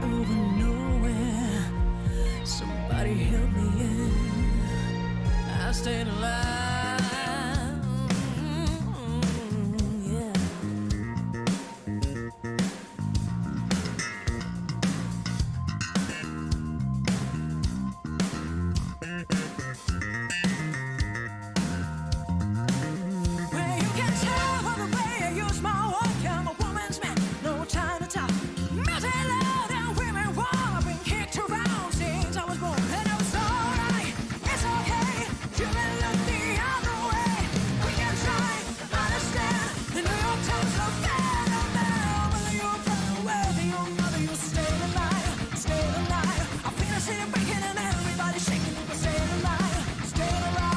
middle of nowhere. Somebody help me in. I stayed alive. Yeah. Well, you can tell by the way I use my walk. I'm a woman's man, no time to talk. Melting loud and women warm. I've been kicked around since I was born. And it's alright, it's okay. You can look the other way. We can try to understand. The New York Times are bad on that. Whether you're proud or whether you're mother, you stay alive, stay alive. I feel the city breaking and everybody shaking. But stay alive, stay alive.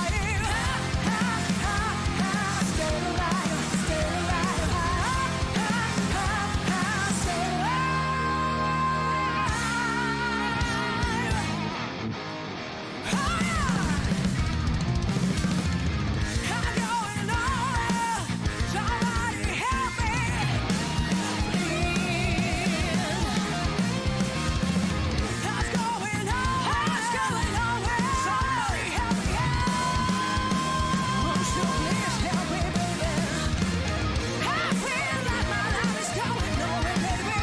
Stay alive, stay alive. Stay alive. I'm going nowhere. Somebody help me, please. I'm going nowhere. Somebody help me out. Won't you please help me, baby? I feel like my life is going nowhere, baby.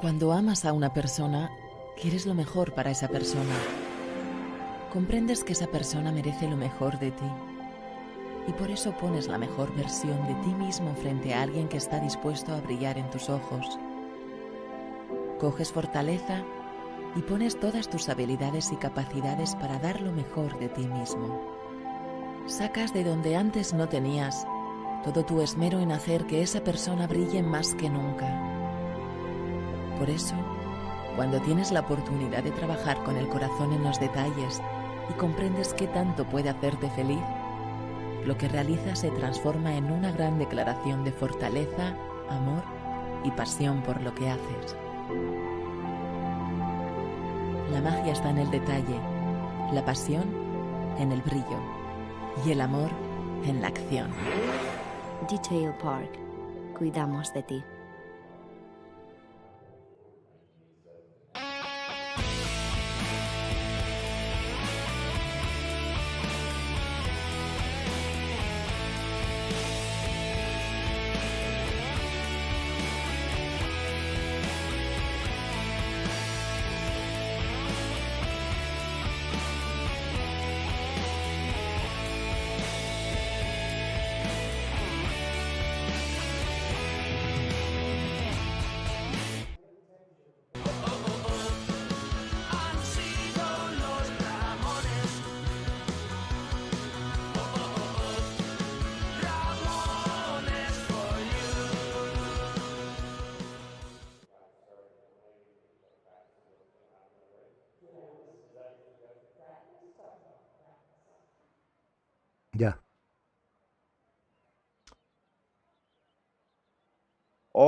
Cuando amas a una persona, quieres lo mejor para esa persona. Comprendes que esa persona merece lo mejor de ti. Y por eso pones la mejor versión de ti mismo frente a alguien que está dispuesto a brillar en tus ojos. Coges fortaleza y pones todas tus habilidades y capacidades para dar lo mejor de ti mismo. Sacas de donde antes no tenías todo tu esmero en hacer que esa persona brille más que nunca. Por eso, cuando tienes la oportunidad de trabajar con el corazón en los detalles y comprendes qué tanto puede hacerte feliz, lo que realizas se transforma en una gran declaración de fortaleza, amor y pasión por lo que haces. La magia está en el detalle, la pasión en el brillo y el amor en la acción. Detail Park. Cuidamos de ti.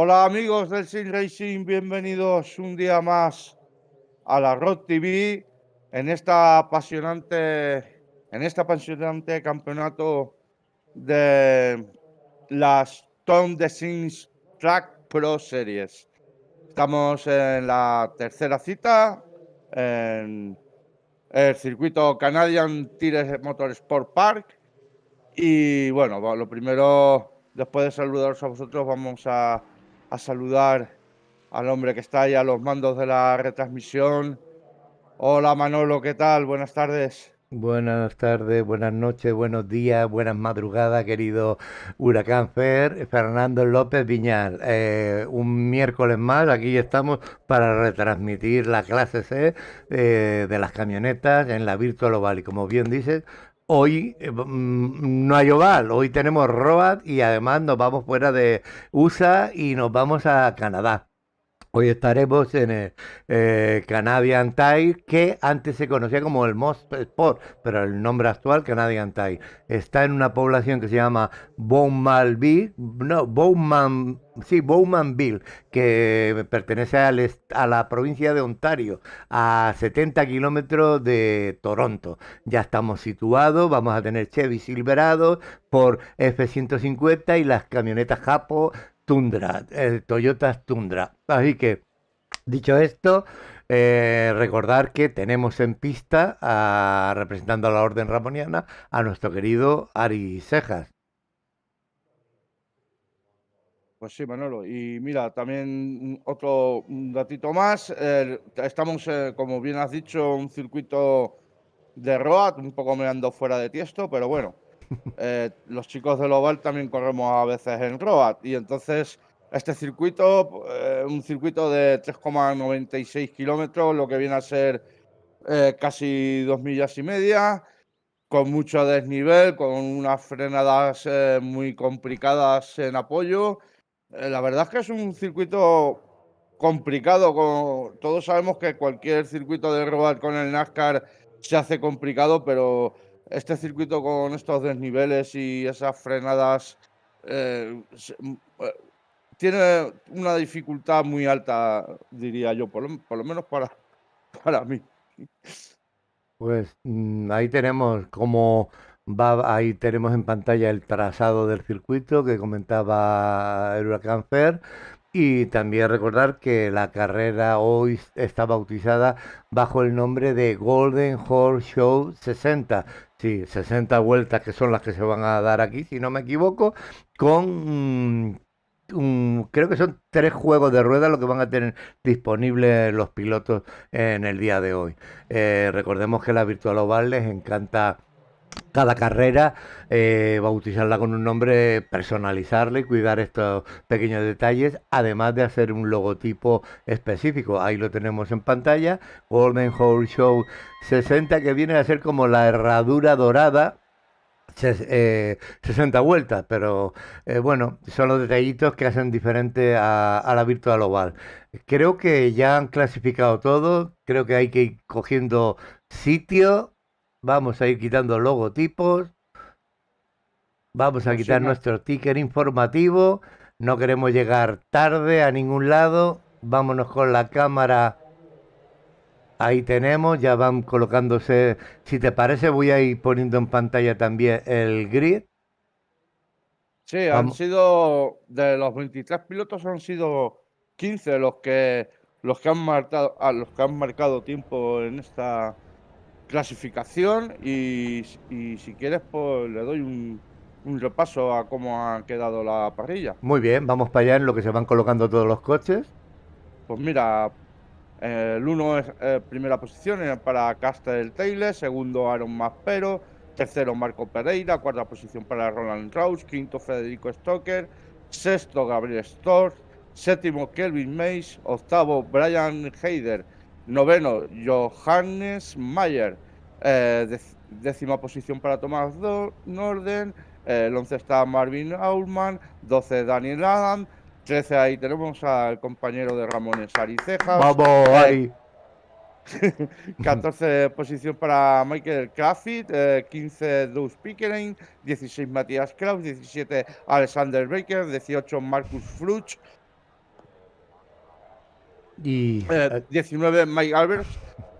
Hola amigos del Sim Racing, bienvenidos un día más a la Road TV en este apasionante campeonato de las Tom de Sims Track Pro Series. Estamos en la tercera cita en el circuito Canadian Tire Motorsport Park. Y bueno, lo primero, después de saludaros a vosotros, vamos a saludar al hombre que está ahí a los mandos de la retransmisión. Hola Manolo, ¿qué tal? Buenas tardes. Buenas tardes, buenas noches, buenos días, buenas madrugadas, querido Huracán Fernando López Viñal. Un miércoles más, aquí estamos para retransmitir la clase C de las camionetas en la Virtual Oval. Y como bien dices, hoy no hay oval, hoy tenemos Road y además nos vamos fuera de USA y nos vamos a Canadá. Hoy estaremos en el Canadian Tire, que antes se conocía como el Most Sport, pero el nombre actual Canadian Tire. Está en una población que se llama Bowmanville, que pertenece a la provincia de Ontario, a 70 kilómetros de Toronto. Ya estamos situados, vamos a tener Chevy Silverado por F-150 y las camionetas Japo Tundra, el Toyota Tundra. Así que, dicho esto, recordar que tenemos en pista, representando a la Orden Ramoniana, a nuestro querido Ari Cejas. Pues sí, Manolo. Y mira, también otro datito más. Estamos, como bien has dicho, un circuito de road, un poco meando fuera de Tiesto, pero bueno. Los chicos del Oval también corremos a veces en Road y entonces este circuito, un circuito de 3,96 kilómetros, lo que viene a ser casi 2,5 millas, con mucho desnivel, con unas frenadas muy complicadas en apoyo. La verdad es que es un circuito complicado. Todos sabemos que cualquier circuito de Road con el NASCAR se hace complicado, pero este circuito con estos desniveles y esas frenadas tiene una dificultad muy alta, diría yo, por lo menos para mí. Pues ahí tenemos ahí tenemos en pantalla el trazado del circuito que comentaba el Huracán Fer. Y también recordar que la carrera hoy está bautizada bajo el nombre de Golden Horse Show 60. Sí, 60 vueltas que son las que se van a dar aquí, si no me equivoco, con creo que son 3 juegos de ruedas lo que van a tener disponibles los pilotos en el día de hoy. Recordemos que la Virtual Oval les encanta cada carrera, bautizarla con un nombre, personalizarla y cuidar estos pequeños detalles, además de hacer un logotipo específico. Ahí lo tenemos en pantalla, Golden Horse Show 60, que viene a ser como la herradura dorada. 60 vueltas, pero bueno, son los detallitos que hacen diferente a la Virtual Oval. Creo que ya han clasificado todo, creo que hay que ir cogiendo sitio. Vamos a ir quitando logotipos. Vamos a Pues sí, quitar nuestro ticker informativo. No queremos llegar tarde a ningún lado. Vámonos con la cámara. Ahí tenemos, ya van colocándose. Si te parece, voy a ir poniendo en pantalla también el grid. Sí, han Vamos. sido, de los 23 pilotos, han sido 15 los que han marcado tiempo en esta clasificación y si quieres, pues le doy un repaso a cómo ha quedado la parrilla. Muy bien, vamos para allá en lo que se van colocando todos los coches. Pues mira, el 1 es primera posición para Castel Taylor, segundo Aaron Maspero, tercero Marco Pereira, cuarta posición para Roland Roush, quinto Federico Stoker, sexto Gabriel Storz, séptimo Kelvin Mays, octavo Brian Heider, noveno Johannes Mayer, décima posición para Thomas Norden, el 11 está Marvin Aulman, 12 Daniel Adam, 13 ahí tenemos al compañero de Ramones Ari Cejas. Vamos, Ari. 14 posición para Michael Craft, 15 Doug Pickering, 16 Matías Kraus, 17 Alexander Baker, 18 Marcus Fruch, Y 19 Mike Albers,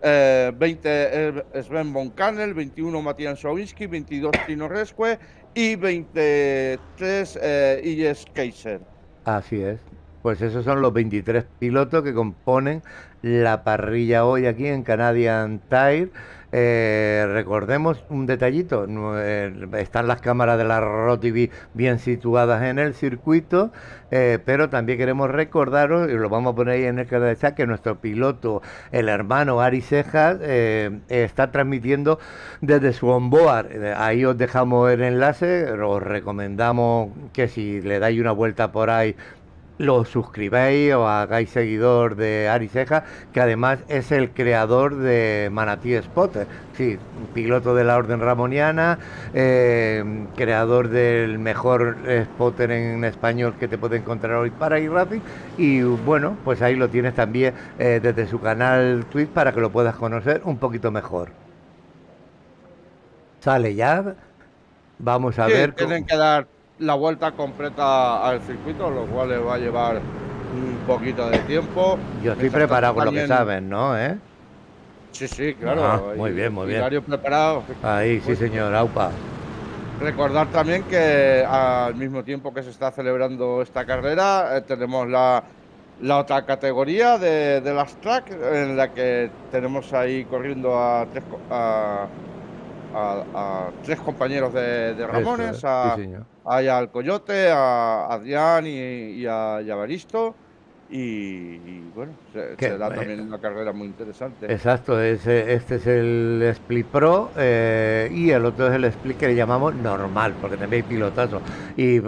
20 Sven von Kannel, 21 Matías Sawinski, 22 Tino Rescue y 23 Illes Kaiser. así es. Pues esos son los 23 pilotos que componen la parrilla hoy aquí en Canadian Tire. Recordemos un detallito, están las cámaras de la ROTV bien situadas en el circuito, pero también queremos recordaros, y lo vamos a poner ahí en el canal de chat, que nuestro piloto, el hermano Ari Cejas, está transmitiendo desde su onboard. Ahí os dejamos el enlace, os recomendamos que si le dais una vuelta por ahí, lo suscribáis o hagáis seguidor de Ari Cejas, que además es el creador de Manatí Spotter, sí, piloto de la Orden Ramoniana, creador del mejor spotter en español que te puede encontrar hoy para iRacing, y bueno, pues ahí lo tienes también desde su canal Twitch para que lo puedas conocer un poquito mejor. Sale ya, vamos a Sí, ver. tienen que dar la vuelta completa al circuito, lo cual les va a llevar un poquito de tiempo. Yo estoy Mientras preparado tanto, con lo que también- saben, ¿no? Sí, sí, claro. Ah, muy bien, muy bien. Hilario preparado. Ahí, sí, Pues, señor, aupa. recordar también que al mismo tiempo que se está celebrando esta carrera, tenemos la otra categoría de las track, en la que tenemos ahí corriendo a tres compañeros de Ramones, Eso es, sí, señor. ahí al Coyote, a Adrián y a Baristo. Y bueno, Que, será también una carrera muy interesante. Exacto, este es el Split Pro y el otro es el Split que le llamamos normal, porque también hay pilotazo. Y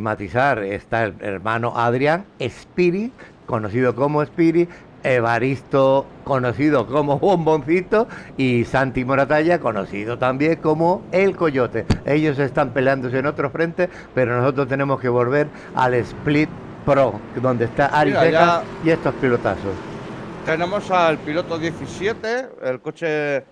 matizar, está el hermano Adrián Spirit, conocido como Spirit, Evaristo, conocido como Bomboncito, y Santi Moratalla, conocido también como El Coyote. Ellos están peleándose en otro frente, pero nosotros tenemos que volver al Split Pro, donde está Ari Mira, Cejas ya y estos pilotazos. tenemos al piloto 17, el coche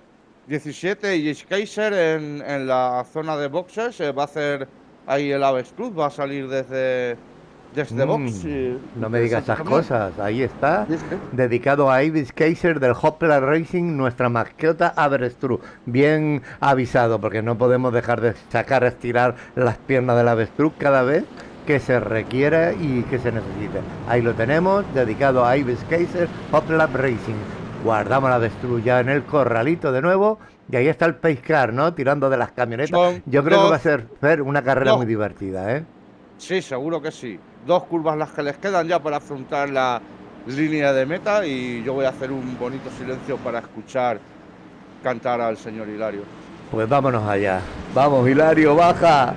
17 y Kaiser en la zona de boxes. Va a hacer ahí el Aves Cruz, va a salir desde box. No me digas esas también. cosas, ahí está, Sí, sí. dedicado a Ivis Kaiser del Hopla Racing, nuestra mascota Avestruz. Bien avisado, porque no podemos dejar de sacar, estirar las piernas del Avestruz cada vez que se requiera y que se necesite. Ahí lo tenemos, dedicado a Ivis Kaiser, Hopla Racing. Guardamos la avestruz ya en el corralito de nuevo, y ahí está el Pace Car, ¿no? Tirando de las camionetas. Son Yo creo que dos- va a ser Fer, una carrera dos- muy divertida, ¿eh? Sí, seguro que sí. 2 curvas las que les quedan ya para afrontar la línea de meta, y yo voy a hacer un bonito silencio para escuchar cantar al señor Hilario. Pues vámonos allá. Vamos, Hilario, baja.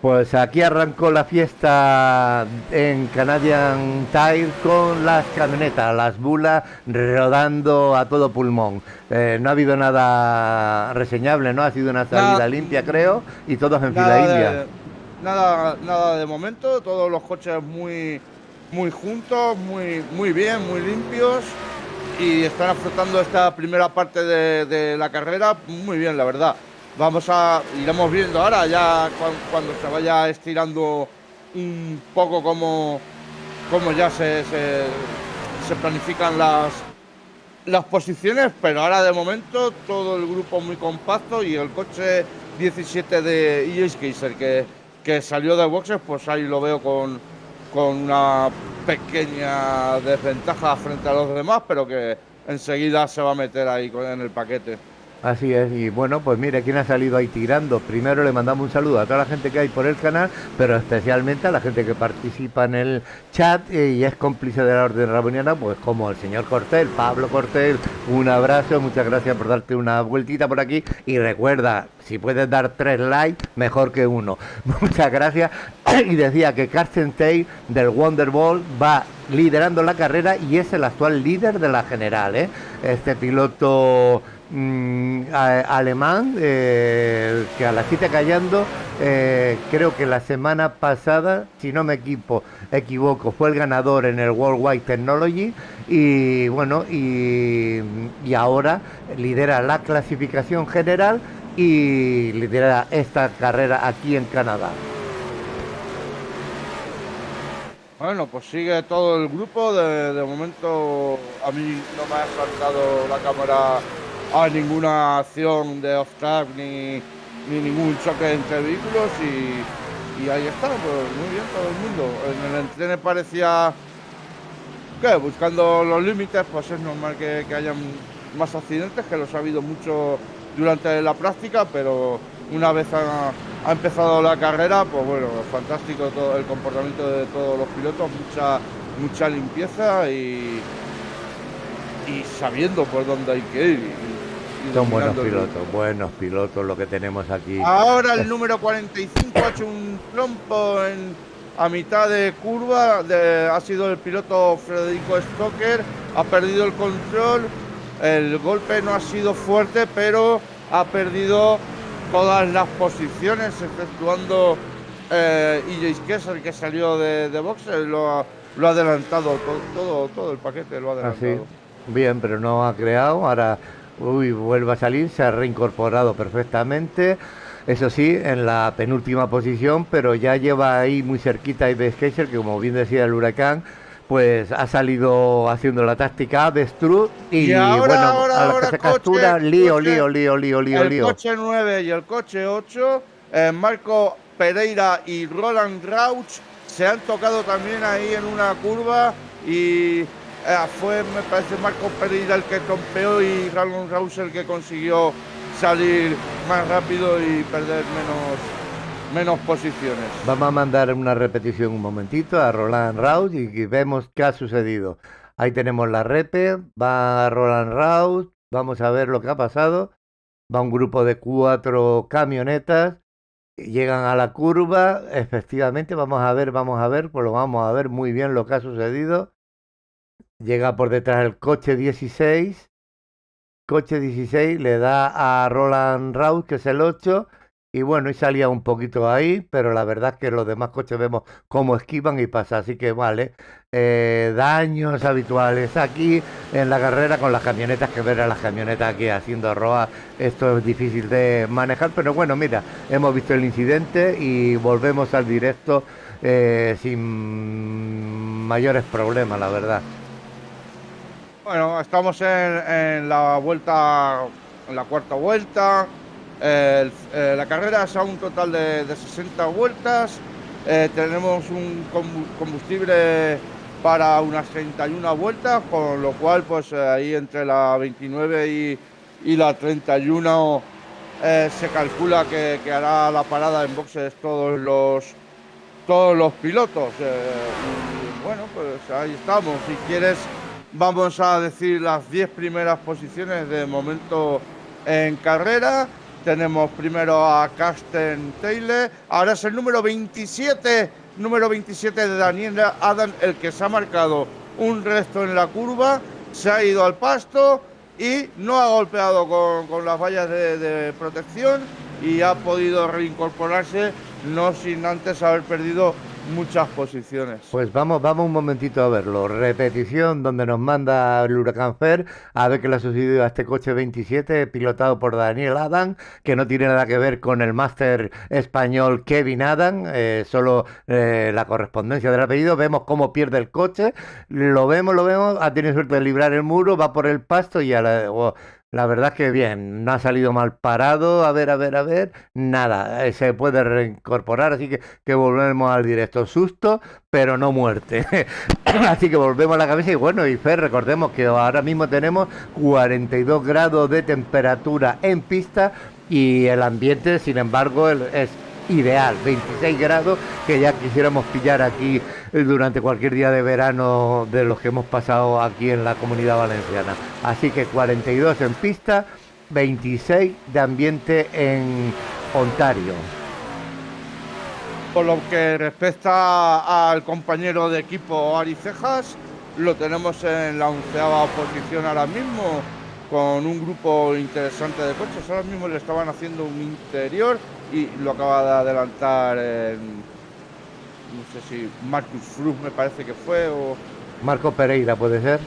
Pues aquí arrancó la fiesta en Canadian Tire con las camionetas, las bulas rodando a todo pulmón. No ha habido nada reseñable, ¿no? Ha sido una salida Nada- limpia, creo, y todos en fila Nada india. nada de momento, todos los coches muy juntos, muy bien, muy limpios, y están afrontando esta primera parte de la carrera muy bien, la verdad. Iremos viendo ahora ya cuando se vaya estirando un poco cómo ya se planifican las posiciones, pero ahora de momento todo el grupo muy compacto, y el coche 17 de EJ Kaiser que salió de boxes, pues ahí lo veo con una pequeña desventaja frente a los demás, pero que enseguida se va a meter ahí en el paquete. Así es, y bueno, pues mire quién ha salido ahí tirando. Primero le mandamos un saludo a toda la gente que hay por el canal, pero especialmente a la gente que participa en el chat y es cómplice de la Orden Ramoniana, pues como el señor Cortés, Pablo Cortés. Un abrazo, muchas gracias por darte una vueltita por aquí, y recuerda, si puedes dar 3 likes, mejor que uno. Muchas gracias. Y decía que Carsten Tey del Wonderbolt va liderando la carrera y es el actual líder de la general, ¿eh? Este piloto alemán que a la cita callando, creo que la semana pasada, si no me equivoco, fue el ganador en el Worldwide Technology y bueno, y ahora lidera la clasificación general y lidera esta carrera aquí en Canadá. Bueno, pues sigue todo el grupo. De momento a mí no me ha saltado la cámara a ninguna acción de off-track ni ningún choque entre vehículos y ahí está, pues muy bien todo el mundo. En el entreno parecía que buscando los límites, pues es normal que hayan más accidentes, que los ha habido mucho durante la práctica, pero una vez ha empezado la carrera, pues bueno, fantástico todo el comportamiento de todos los pilotos, mucha limpieza y sabiendo por dónde hay que ir. Son buenos pilotos lo que tenemos aquí. Ahora el número 45 ha hecho un trompo a mitad de curva, ha sido el piloto Federico Stocker, ha perdido el control, el golpe no ha sido fuerte, pero ha perdido todas las posiciones, exceptuando EJ Kessel, que salió de boxe, lo ha adelantado, todo el paquete lo ha adelantado. Así. Bien, pero no ha creado, ahora vuelve a salir, se ha reincorporado perfectamente, eso sí, en la penúltima posición, pero ya lleva ahí muy cerquita EJ Kessel, que como bien decía el Huracán, pues ha salido haciendo la táctica avestruz y ahora, bueno, a la que se captura, lío. El coche 9 y el coche 8, Marco Pereira y Roland Rauch se han tocado también ahí en una curva y fue, me parece, Marco Pereira el que trompeó y Roland Rauch el que consiguió salir más rápido y perder menos posiciones. Vamos a mandar una repetición un momentito a Roland Rauch y vemos qué ha sucedido. Ahí tenemos la repe, va Roland Rauch, vamos a ver lo que ha pasado. Va un grupo de 4 camionetas, llegan a la curva, efectivamente, vamos a ver, pues lo vamos a ver muy bien lo que ha sucedido. Llega por detrás el coche 16, le da a Roland Rauch, que es el 8, y bueno, y salía un poquito ahí, pero la verdad es que los demás coches vemos cómo esquivan y pasa, así que vale. Daños habituales aquí en la carrera con las camionetas, que ver a las camionetas aquí haciendo roa, esto es difícil de manejar, pero bueno, mira, hemos visto el incidente y volvemos al directo sin mayores problemas, la verdad. Bueno, estamos en la vuelta, en la cuarta vuelta. La carrera es a un total de 60 vueltas. Tenemos un combustible para unas 31 vueltas, con lo cual pues ahí entre la 29 y la 31 se calcula que hará la parada en boxes todos los pilotos. Y bueno, pues ahí estamos. Si quieres, vamos a decir las 10 primeras posiciones de momento en carrera. Tenemos primero a Carsten Taylor, ahora es el número 27 de Daniel Adam, el que se ha marcado un resto en la curva, se ha ido al pasto y no ha golpeado con las vallas de protección y ha podido reincorporarse, no sin antes haber perdido muchas posiciones. Pues vamos un momentito a verlo. Repetición donde nos manda el Huracán Fer a ver qué le ha sucedido a este coche 27 pilotado por Daniel Adam, que no tiene nada que ver con el máster español Kevin Adam, solo la correspondencia del apellido. Vemos cómo pierde el coche, lo vemos, ha tenido suerte de librar el muro, va por el pasto y la verdad es que bien, no ha salido mal parado, a ver, nada, se puede reincorporar, así que volvemos al directo, susto, pero no muerte. Así que volvemos a la cabeza y bueno, y Fer, recordemos que ahora mismo tenemos 42 grados de temperatura en pista y el ambiente, sin embargo, es ideal, 26 grados, que ya quisiéramos pillar aquí durante cualquier día de verano de los que hemos pasado aquí en la Comunidad Valenciana. Así que 42 en pista, 26 de ambiente en Ontario. Por lo que respecta al compañero de equipo Ari Cejas, lo tenemos en la 11ª posición ahora mismo, con un grupo interesante de coches. Ahora mismo le estaban haciendo un interior y lo acaba de adelantar, no sé si Marcus Frug me parece que fue, o Marco Pereira, ¿puede ser?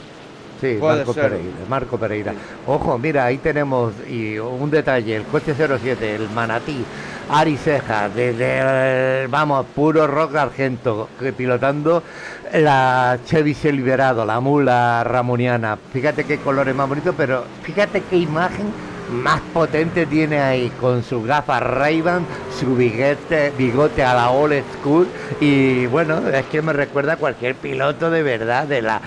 Sí, puede Marco ser. Pereira, Marco Pereira. Sí. Ojo, mira, ahí tenemos y un detalle, el coche 07, el Manatí, Ari Cejas, desde, vamos, puro rock argento, pilotando la Chevy Silverado, la mula ramoniana. Fíjate qué colores más bonitos, pero fíjate qué imagen más potente tiene ahí, con sus gafas Ray-Ban, su bigote a la old school, y bueno, es que me recuerda a cualquier piloto de verdad de la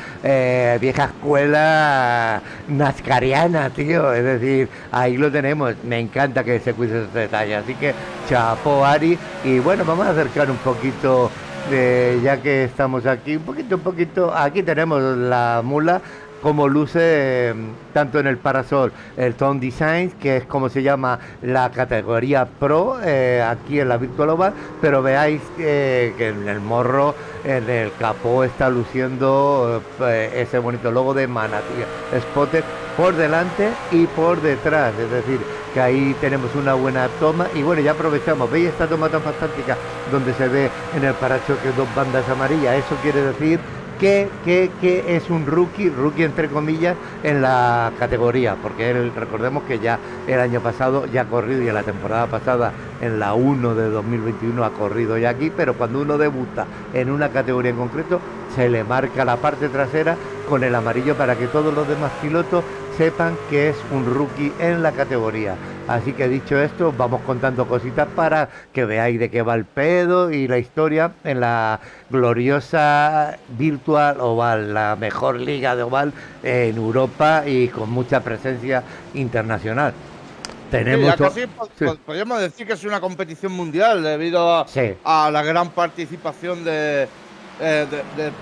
vieja escuela nascariana, tío. Es decir, ahí lo tenemos. Me encanta que se cuide esos detalles, así que chapó Ari. Y bueno, vamos a acercar un poquito, ya que estamos aquí, un poquito, aquí tenemos la mula como luce, tanto en el parasol, el Tone Designs, que es como se llama la categoría Pro, aquí en la Virtual Oval, pero veáis que en el morro, en el capó, está luciendo ese bonito logo de Manatí Spotted por delante y por detrás, es decir, que ahí tenemos una buena toma. Y bueno, ya aprovechamos, veis esta toma tan fantástica donde se ve en el parachoque dos bandas amarillas. Eso quiere decir que es un rookie entre comillas, en la categoría, porque él, recordemos que ya el año pasado ya ha corrido, y en la temporada pasada, en la 1 de 2021, ha corrido ya aquí, pero cuando uno debuta en una categoría en concreto, se le marca la parte trasera con el amarillo para que todos los demás pilotos sepan que es un rookie en la categoría. Así que dicho esto, vamos contando cositas para que veáis de qué va el pedo y la historia en la gloriosa Virtual Oval, la mejor liga de oval en Europa y con mucha presencia internacional. Tenemos ya casi sí. podríamos decir que es una competición mundial debido Sí. a la gran participación de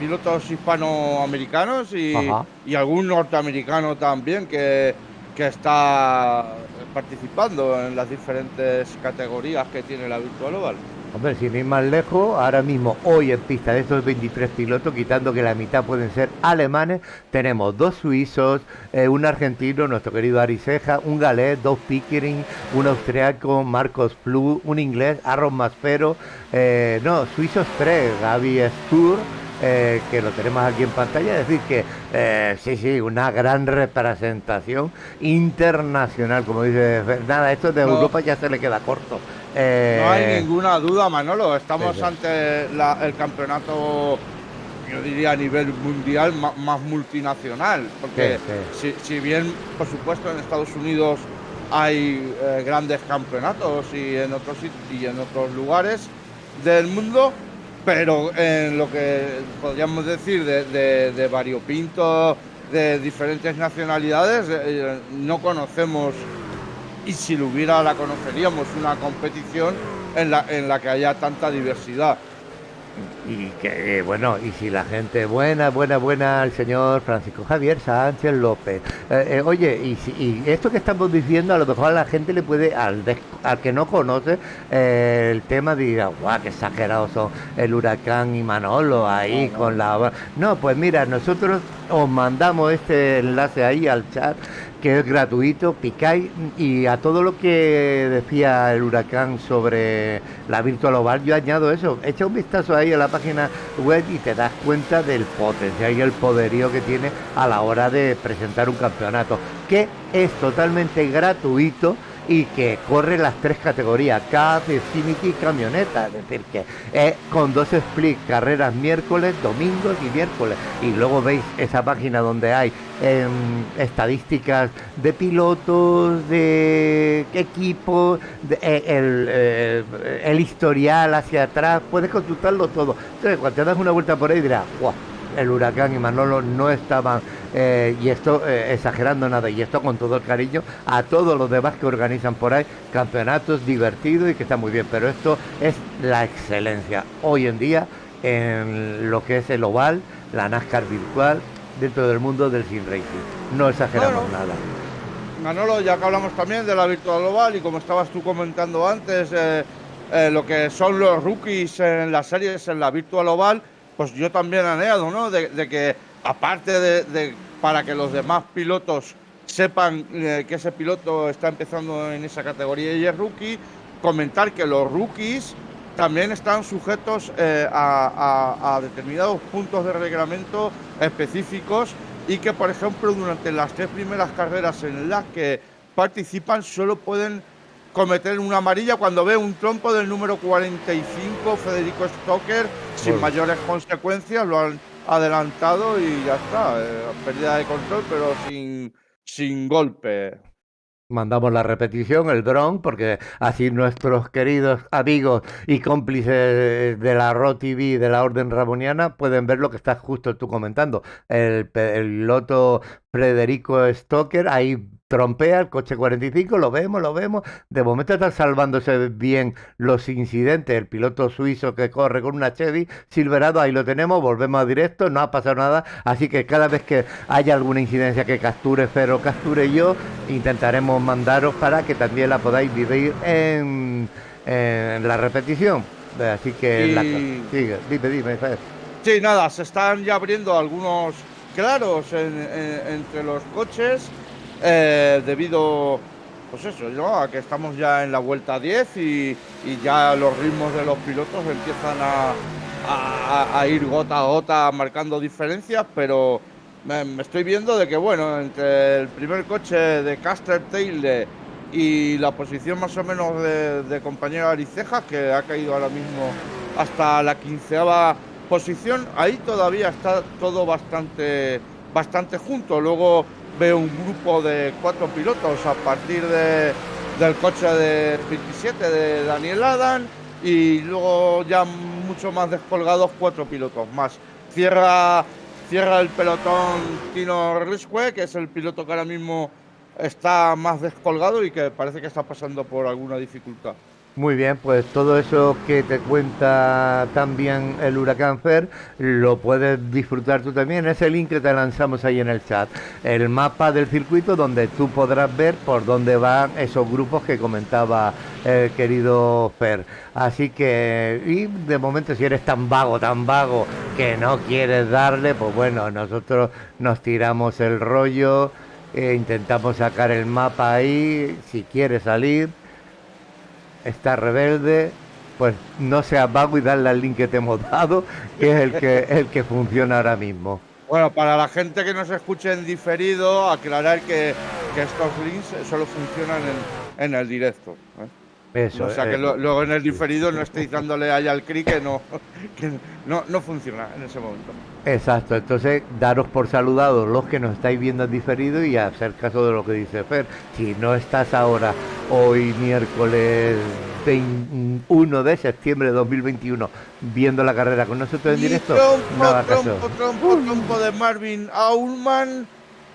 pilotos hispanoamericanos Ajá. y algún norteamericano también que está participando en las diferentes categorías que tiene la Virtual Oval. Hombre, sin ir más lejos, ahora mismo, hoy en pista, de estos 23 pilotos, quitando que la mitad pueden ser alemanes, tenemos dos suizos, un argentino, nuestro querido Ari Ceja, un galés, dos Pickering, un austriaco, Marcos Plu, un inglés, Aaron Maspero, suizos tres, Gaby Stur, que lo tenemos aquí en pantalla. Es decir que sí, una gran representación internacional, como dice nada, esto de Europa ya se le queda corto. No hay ninguna duda, Manolo, estamos sí. ante el campeonato, yo diría a nivel mundial, más multinacional, porque si bien, por supuesto, en Estados Unidos hay grandes campeonatos y en otros lugares del mundo, pero en lo que podríamos decir de variopinto, de diferentes nacionalidades, no conocemos, y si lo hubiera la conoceríamos, una competición en la que haya tanta diversidad. Y que bueno, y si la gente buena, el señor Francisco Javier Sánchez López. Oye, y esto que estamos diciendo, a lo mejor a la gente le puede, al que no conoce el tema, dirá, guau, qué exagerados son el Huracán y Manolo ahí con la... No, pues mira, nosotros os mandamos este enlace ahí al chat, que es gratuito, picáis, y a todo lo que decía el Huracán sobre la Virtual Oval, yo añado eso. Echa un vistazo ahí a la página web y te das cuenta del potencial y el poderío que tiene a la hora de presentar un campeonato, que es totalmente gratuito y que corre las tres categorías, Cup, Xfinity y camioneta, es decir que con dos split, carreras miércoles, domingos y miércoles, y luego veis esa página donde hay estadísticas de pilotos, de equipos, el historial hacia atrás, puedes consultarlo todo. Entonces cuando te das una vuelta por ahí dirás, ¡guau! El Huracán y Manolo no estaban, y esto exagerando nada, y esto con todo el cariño a todos los demás que organizan por ahí campeonatos divertidos y que está muy bien, pero esto es la excelencia hoy en día en lo que es el oval, la NASCAR virtual, dentro del mundo del sim racing. No exageramos nada. Manolo, ya que hablamos también de la Virtual Oval y como estabas tú comentando antes, lo que son los rookies en las series en la Virtual Oval, pues yo también añado, ¿no? De que aparte para que los demás pilotos sepan que ese piloto está empezando en esa categoría y es rookie, comentar que los rookies también están sujetos a determinados puntos de reglamento específicos y que, por ejemplo, durante las 3 primeras carreras en las que participan solo pueden cometer una amarilla cuando ve un trompo del número 45, Federico Stocker, sin mayores consecuencias, lo han adelantado y ya está, pérdida de control, pero sin golpe. Mandamos la repetición, el dron, porque así nuestros queridos amigos y cómplices de la RO TV, de la Orden Ramoniana, pueden ver lo que estás justo tú comentando. El piloto Federico Stocker ahí trompea el coche 45, lo vemos. De momento están salvándose bien los incidentes. El piloto suizo que corre con una Chevy Silverado, ahí lo tenemos, volvemos a directo, no ha pasado nada. Así que cada vez que haya alguna incidencia que capture Fer o capture yo, intentaremos mandaros para que también la podáis vivir en la repetición. Así que dime, Fer. Sí, nada, se están ya abriendo algunos claros entre los coches debido, pues eso, ¿no? A que estamos ya en la vuelta 10 y ya los ritmos de los pilotos empiezan a ir gota a gota marcando diferencias, pero me estoy viendo de que, bueno, entre el primer coche de Caster Taylor y la posición más o menos de compañero Aricejas, que ha caído ahora mismo hasta la 15ª posición, ahí todavía está todo bastante junto. Luego veo un grupo de 4 pilotos a partir del coche de 27 de Daniel Adam y luego ya mucho más descolgados 4 pilotos más. Cierra el pelotón Tino Risque, que es el piloto que ahora mismo está más descolgado y que parece que está pasando por alguna dificultad. Muy bien, pues todo eso que te cuenta también el Huracán Fer lo puedes disfrutar tú también. Ese link que te lanzamos ahí en el chat, el mapa del circuito donde tú podrás ver por dónde van esos grupos que comentaba el querido Fer. Así que, y de momento si eres tan vago que no quieres darle, pues bueno, nosotros nos tiramos el rollo, intentamos sacar el mapa ahí, si quieres salir. Está rebelde, pues no seas vago y dale al link que te hemos dado, que es el que funciona ahora mismo. Bueno, para la gente que nos escuche en diferido, aclarar que estos links solo funcionan en el directo, ¿eh? Eso, o sea que luego en el diferido no estéis dándole ahí al clic que no funciona en ese momento. Exacto, entonces daros por saludados los que nos estáis viendo en diferido y hacer caso de lo que dice Fer. Si no estás ahora, hoy miércoles 21 de septiembre de 2021, viendo la carrera con nosotros en directo, no hagas caso. Trompo de Marvin Aulman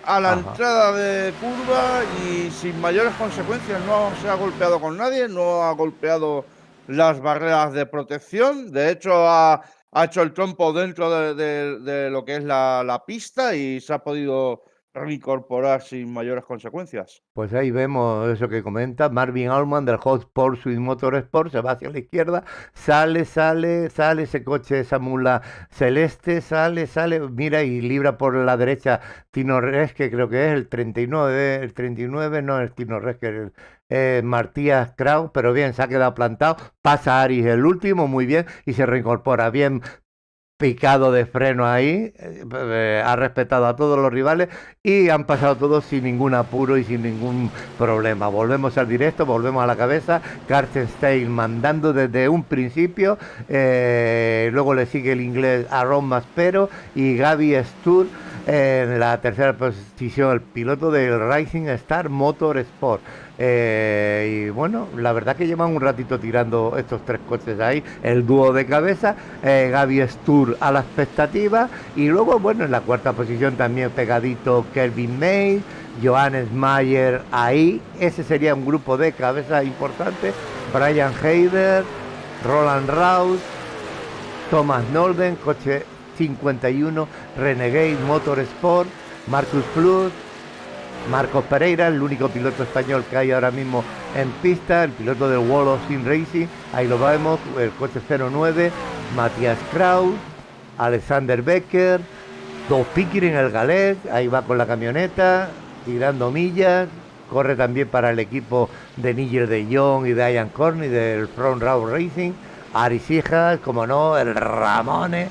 a la entrada de curva y sin mayores consecuencias, no se ha golpeado con nadie, no ha golpeado las barreras de protección, de hecho ha hecho el trompo dentro de lo que es la pista y se ha podido reincorporar sin mayores consecuencias. Pues ahí vemos eso que comenta Marvin Allman del Hot Pursuit Motorsport, se va hacia la izquierda, sale ese coche, esa mula celeste, sale, mira y libra por la derecha Tino Res, que creo que es el 39 no es Tino Res, que es Matías Kraus, pero bien, se ha quedado plantado, pasa Aris el último, muy bien, y se reincorpora bien. Picado de freno ahí, ha respetado a todos los rivales y han pasado todos sin ningún apuro y sin ningún problema. Volvemos al directo, volvemos a la cabeza, Carsten Stein mandando desde un principio, luego le sigue el inglés Aaron Maspero y Gaby Stur en la tercera posición, el piloto del Rising Star Motorsport. Y bueno, la verdad que llevan un ratito tirando estos 3 coches ahí, el dúo de cabeza, Gaby Stur a la expectativa y luego, bueno, en la cuarta posición también pegadito Kelvin May, Johannes Mayer ahí, ese sería un grupo de cabeza importante, Brian Heider, Roland Raus, Thomas Nolden, coche 51, Renegade Motorsport, Marcus Flood, Marcos Pereira, el único piloto español que hay ahora mismo en pista, el piloto del World of Sim Racing, ahí lo vemos, el coche 09, Matías Kraus, Alexander Becker, Dos Piquer en el Galés, ahí va con la camioneta, tirando millas, corre también para el equipo de Nigel de Jong y de Ian Corney del Front Row Racing, Aris Hijas, como no, el Ramone,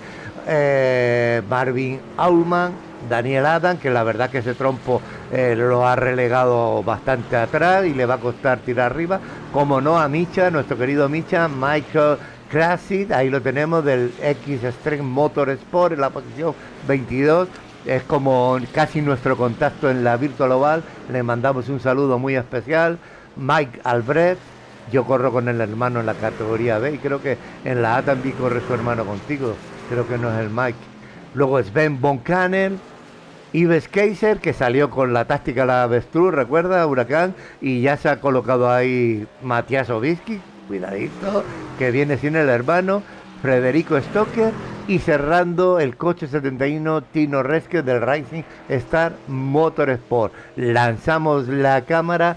Marvin Aulman, Daniel Adam, que la verdad que ese trompo lo ha relegado bastante atrás y le va a costar tirar arriba, como no a Micha, nuestro querido Micha, Michael Classic, ahí lo tenemos del X Extreme Motorsport en la posición 22, es como casi nuestro contacto en la Virtual Oval, le mandamos un saludo muy especial. Mike Albrecht, yo corro con el hermano en la categoría B y creo que en la A también corre su hermano contigo, creo que no es el Mike. Luego Sven von Kanen, Yves Kaiser, que salió con la táctica la avestruz, recuerda, Huracán, y ya se ha colocado ahí Matías Obisky, cuidadito, que viene sin el hermano, Federico Stocker, y cerrando el coche 71 Tino Resque del Racing Star Motorsport. Lanzamos la cámara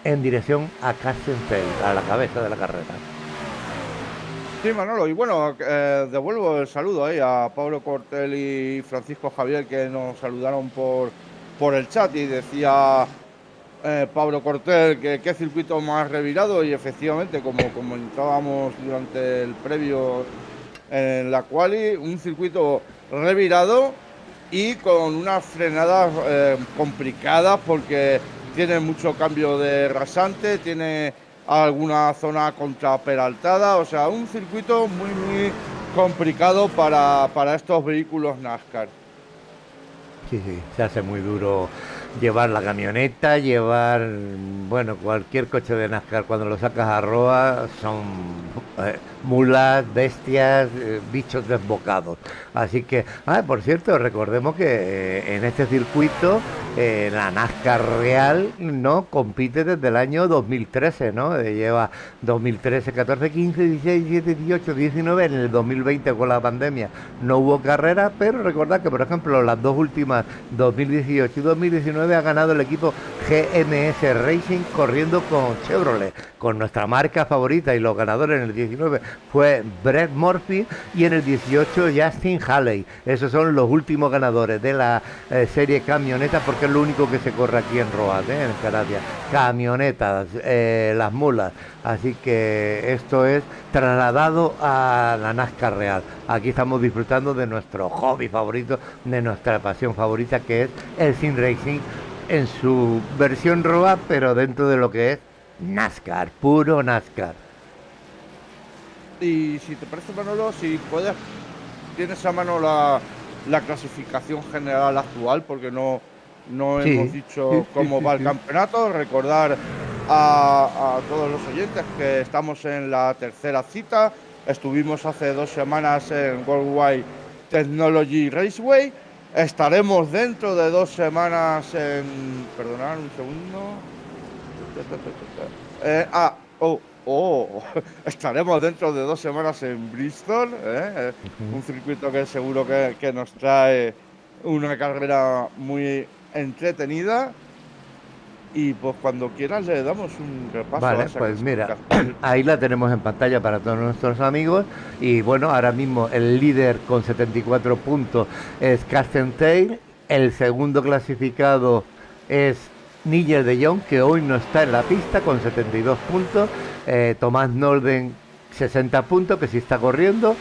en dirección a Castenfeld, a la cabeza de la carrera. Sí, Manolo, y bueno, devuelvo el saludo ahí a Pablo Cortel y Francisco Javier, que nos saludaron por el chat, y decía Pablo Cortel que qué circuito más revirado, y efectivamente, como comentábamos durante el previo en la quali, un circuito revirado y con unas frenadas complicadas, porque tiene mucho cambio de rasante, tiene alguna zona contraperaltada, o sea, un circuito muy complicado para estos vehículos NASCAR. Sí, se hace muy duro llevar la camioneta, llevar, bueno, cualquier coche de NASCAR cuando lo sacas a Roa son mulas, bestias, bichos desbocados. Así que, por cierto, recordemos que en este circuito la NASCAR real no compite desde el año 2013, ¿no? Lleva 2013, 14, 15, 16, 17, 18, 19, en el 2020 con la pandemia no hubo carrera, pero recordad que, por ejemplo, las dos últimas, 2018 y 2019, ha ganado el equipo GMS Racing corriendo con Chevrolet, con nuestra marca favorita, y los ganadores en el 19 fue Brett Murphy y en el 18 Justin Haley. Esos son los últimos ganadores de la serie camionetas, porque es lo único que se corre aquí en Road, en Canadá. Camionetas, las mulas. Así que esto es trasladado a la NASCAR real. Aquí estamos disfrutando de nuestro hobby favorito, de nuestra pasión favorita, que es el Sim Racing en su versión Road, pero dentro de lo que es NASCAR, puro NASCAR. Y si te parece, Manolo, si puedes, tienes a mano la clasificación general actual, porque no Sí, hemos dicho cómo va el campeonato. Recordar a todos los oyentes que estamos en la tercera cita. Estuvimos hace 2 semanas en Worldwide Technology Raceway. Estaremos dentro de 2 semanas en... Perdonad un segundo. Estaremos dentro de 2 semanas en Bristol, un circuito que seguro que nos trae una carrera muy entretenida. Y pues cuando quieras le damos un repaso. Vale, a esa pues mira, clasificación. ahí la tenemos en pantalla para todos nuestros amigos. Y bueno, ahora mismo el líder con 74 puntos es Castentail. El segundo clasificado es Nigel de Jong, que hoy no está en la pista, con 72 puntos. Tomás Norden, 60 puntos, que sí está corriendo.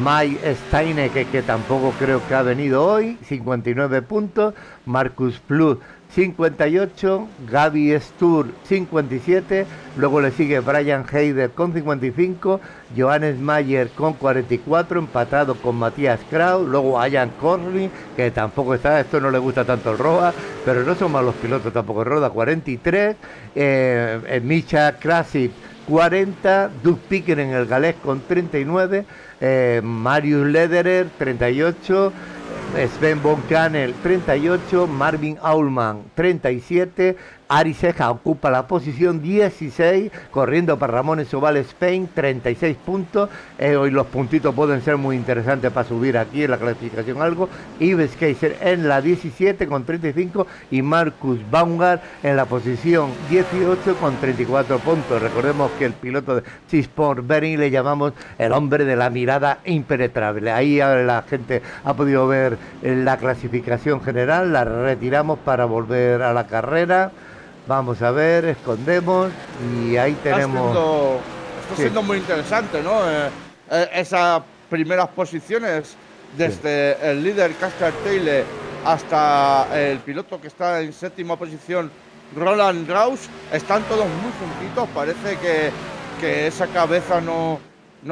Mike Steine, que tampoco creo que ha venido hoy, 59 puntos. Marcus Plus, 58, Gaby Stur 57, luego le sigue Brian Heider con 55, Johannes Mayer con 44, empatado con Matías Kraus, luego Ian Corley, que tampoco está, esto no le gusta tanto el Roa, pero no son malos pilotos tampoco, Roda 43, Micha Krasic 40, Doug Picker en el Galés con 39, Marius Lederer 38, Sven von Kanel 38, Marvin Aulman 37, Ari Ceja ocupa la posición 16, corriendo para Ramón Sobal Spain, 36 puntos. Hoy los puntitos pueden ser muy interesantes para subir aquí en la clasificación algo. Yves Keiser en la 17 con 35 y Marcus Baumgart en la posición 18 con 34 puntos. Recordemos que el piloto de Chisport Bering le llamamos el hombre de la mirada impenetrable. Ahí la gente ha podido ver la clasificación general, la retiramos para volver a la carrera. Vamos a ver, escondemos y ahí tenemos... Está siendo muy interesante, ¿no? Esas primeras posiciones, desde el líder Caster Taylor hasta el piloto que está en séptima posición, Roland Roush, están todos muy juntitos. Parece que esa cabeza no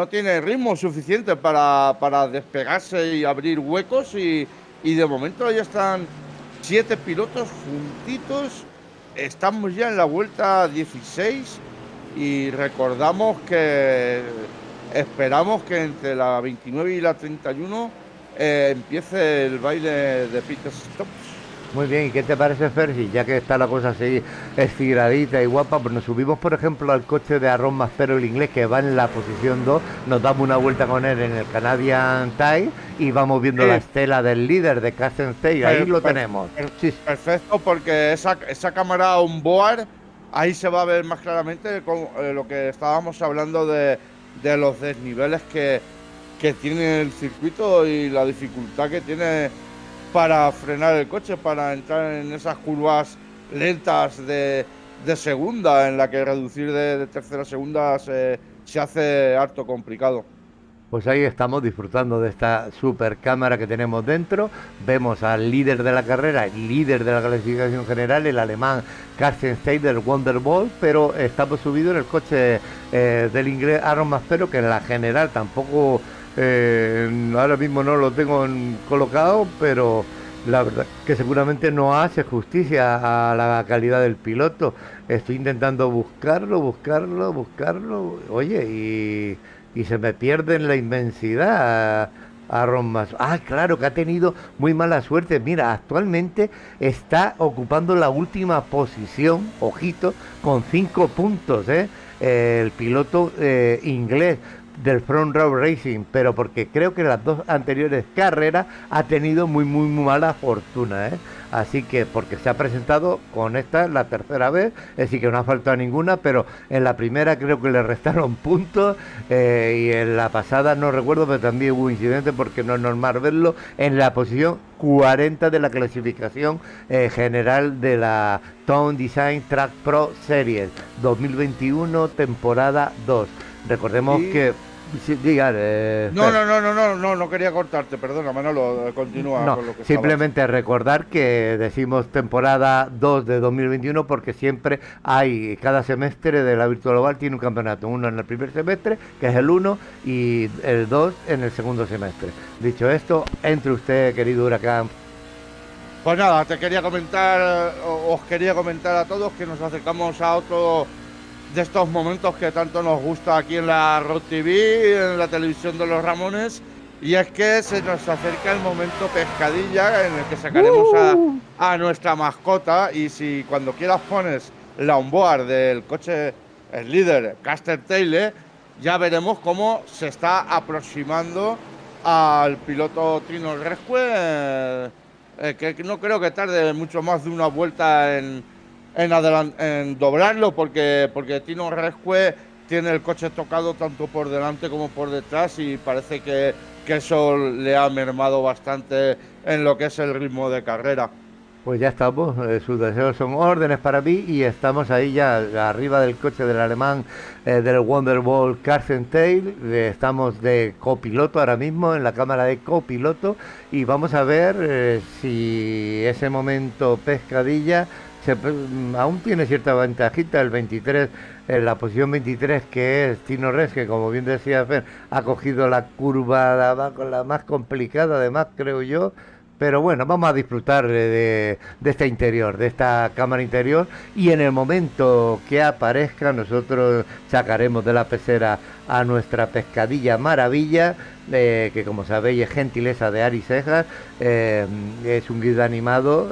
tiene ritmo suficiente para despegarse y abrir huecos y de momento ya están 7 pilotos juntitos. Estamos ya en la vuelta 16 y recordamos que esperamos que entre la 29 y la 31 empiece el baile de pit stops. Muy bien, ¿y qué te parece, Fergi? Ya que está la cosa así estiradita y guapa, pues nos subimos, por ejemplo, al coche de Aaron Maspero, el inglés, que va en la posición 2, nos damos una vuelta con él en el Canadian Tire y vamos viendo la estela del líder de Carsten Steig, ahí lo tenemos. Perfecto, porque esa cámara on board, ahí se va a ver más claramente lo que estábamos hablando de los desniveles que tiene el circuito y la dificultad que tiene para frenar el coche, para entrar en esas curvas lentas de segunda, en la que reducir de tercera a segunda se hace harto complicado. Pues ahí estamos disfrutando de esta super cámara que tenemos dentro. Vemos al líder de la carrera, el líder de la clasificación general, el alemán Carsten Steig del Wonderbolt, pero estamos subidos en el coche del inglés Aaron Maspero, que en la general tampoco... ahora mismo no lo tengo colocado, pero la verdad que seguramente no hace justicia a la calidad del piloto. Estoy intentando buscarlo. Oye, y se me pierde en la inmensidad Aaron Maspero. Ah, claro, que ha tenido muy mala suerte. Mira, actualmente está ocupando la última posición, ojito, con 5 puntos, el piloto inglés del Front Row Racing, pero porque creo que las 2 anteriores carreras ha tenido muy mala fortuna, así que porque se ha presentado con esta la tercera vez, es decir que no ha faltado ninguna, pero en la primera creo que le restaron puntos y en la pasada no recuerdo, pero también hubo incidente porque no es normal verlo en la posición 40 de la clasificación general de la Town Design Track Pro Series 2021 temporada 2. Recordemos que... Sí, no quería cortarte, perdona, Manolo, continúa con lo que simplemente recordar que decimos temporada 2 de 2021 porque siempre hay, cada semestre de la Virtual Oval tiene un campeonato, uno en el primer semestre, que es el 1, y el 2 en el segundo semestre. Dicho esto, entre usted, querido Huracán. Pues nada, os quería comentar a todos que nos acercamos a otro de estos momentos que tanto nos gusta aquí en la Road TV, en la televisión de los Ramones, y es que se nos acerca el momento pescadilla en el que sacaremos a nuestra mascota. Y si cuando quieras pones la onboard del coche, el líder Caster Taylor, ya veremos cómo se está aproximando al piloto Tino Rescue, que no creo que tarde mucho más de una vuelta en doblarlo, porque Tino Rescue tiene el coche tocado tanto por delante como por detrás y parece que eso le ha mermado bastante en lo que es el ritmo de carrera. Pues ya estamos, sus deseos son órdenes para mí y estamos ahí ya arriba del coche del alemán del Wonderbolt Carsten Steig. Estamos de copiloto ahora mismo, en la cámara de copiloto, y vamos a ver si ese momento pescadilla aún tiene cierta ventajita. El 23, en la posición 23, que es Tino Res, que como bien decía Fer, ha cogido la curva de abajo, la más complicada además, creo yo. Pero bueno, vamos a disfrutar de este interior, de esta cámara interior, y en el momento que aparezca nosotros sacaremos de la pecera a nuestra pescadilla maravilla, que como sabéis es gentileza de Ari Cejas, es un guía animado,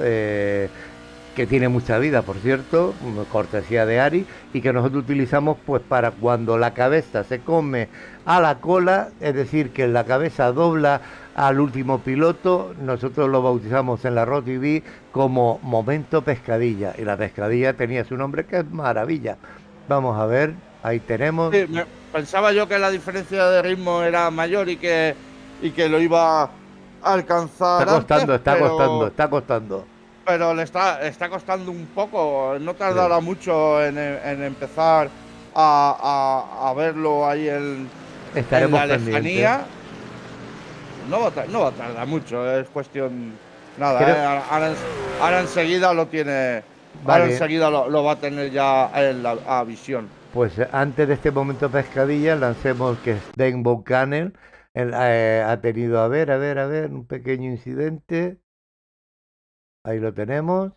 que tiene mucha vida, por cierto, cortesía de Ari, y que nosotros utilizamos pues para cuando la cabeza se come a la cola, es decir, que la cabeza dobla al último piloto, nosotros lo bautizamos en la Raw TV como momento pescadilla, y la pescadilla tenía su nombre, que es Maravilla. Vamos a ver, ahí tenemos. Sí, pensaba yo que la diferencia de ritmo era mayor y que lo iba a alcanzar Está costando, antes, pero, está costando. pero le está costando un poco. No tardará mucho en empezar a verlo ahí en Estaremos la pendientes. lejanía. No va a tardar mucho, es cuestión. Nada, Creo- ahora enseguida lo tiene. Ahora Vale. enseguida lo va a tener ya a visión. Pues antes de este momento pescadilla, lancemos que Sven Buchanan ha tenido, a ver, un pequeño incidente. Ahí lo tenemos.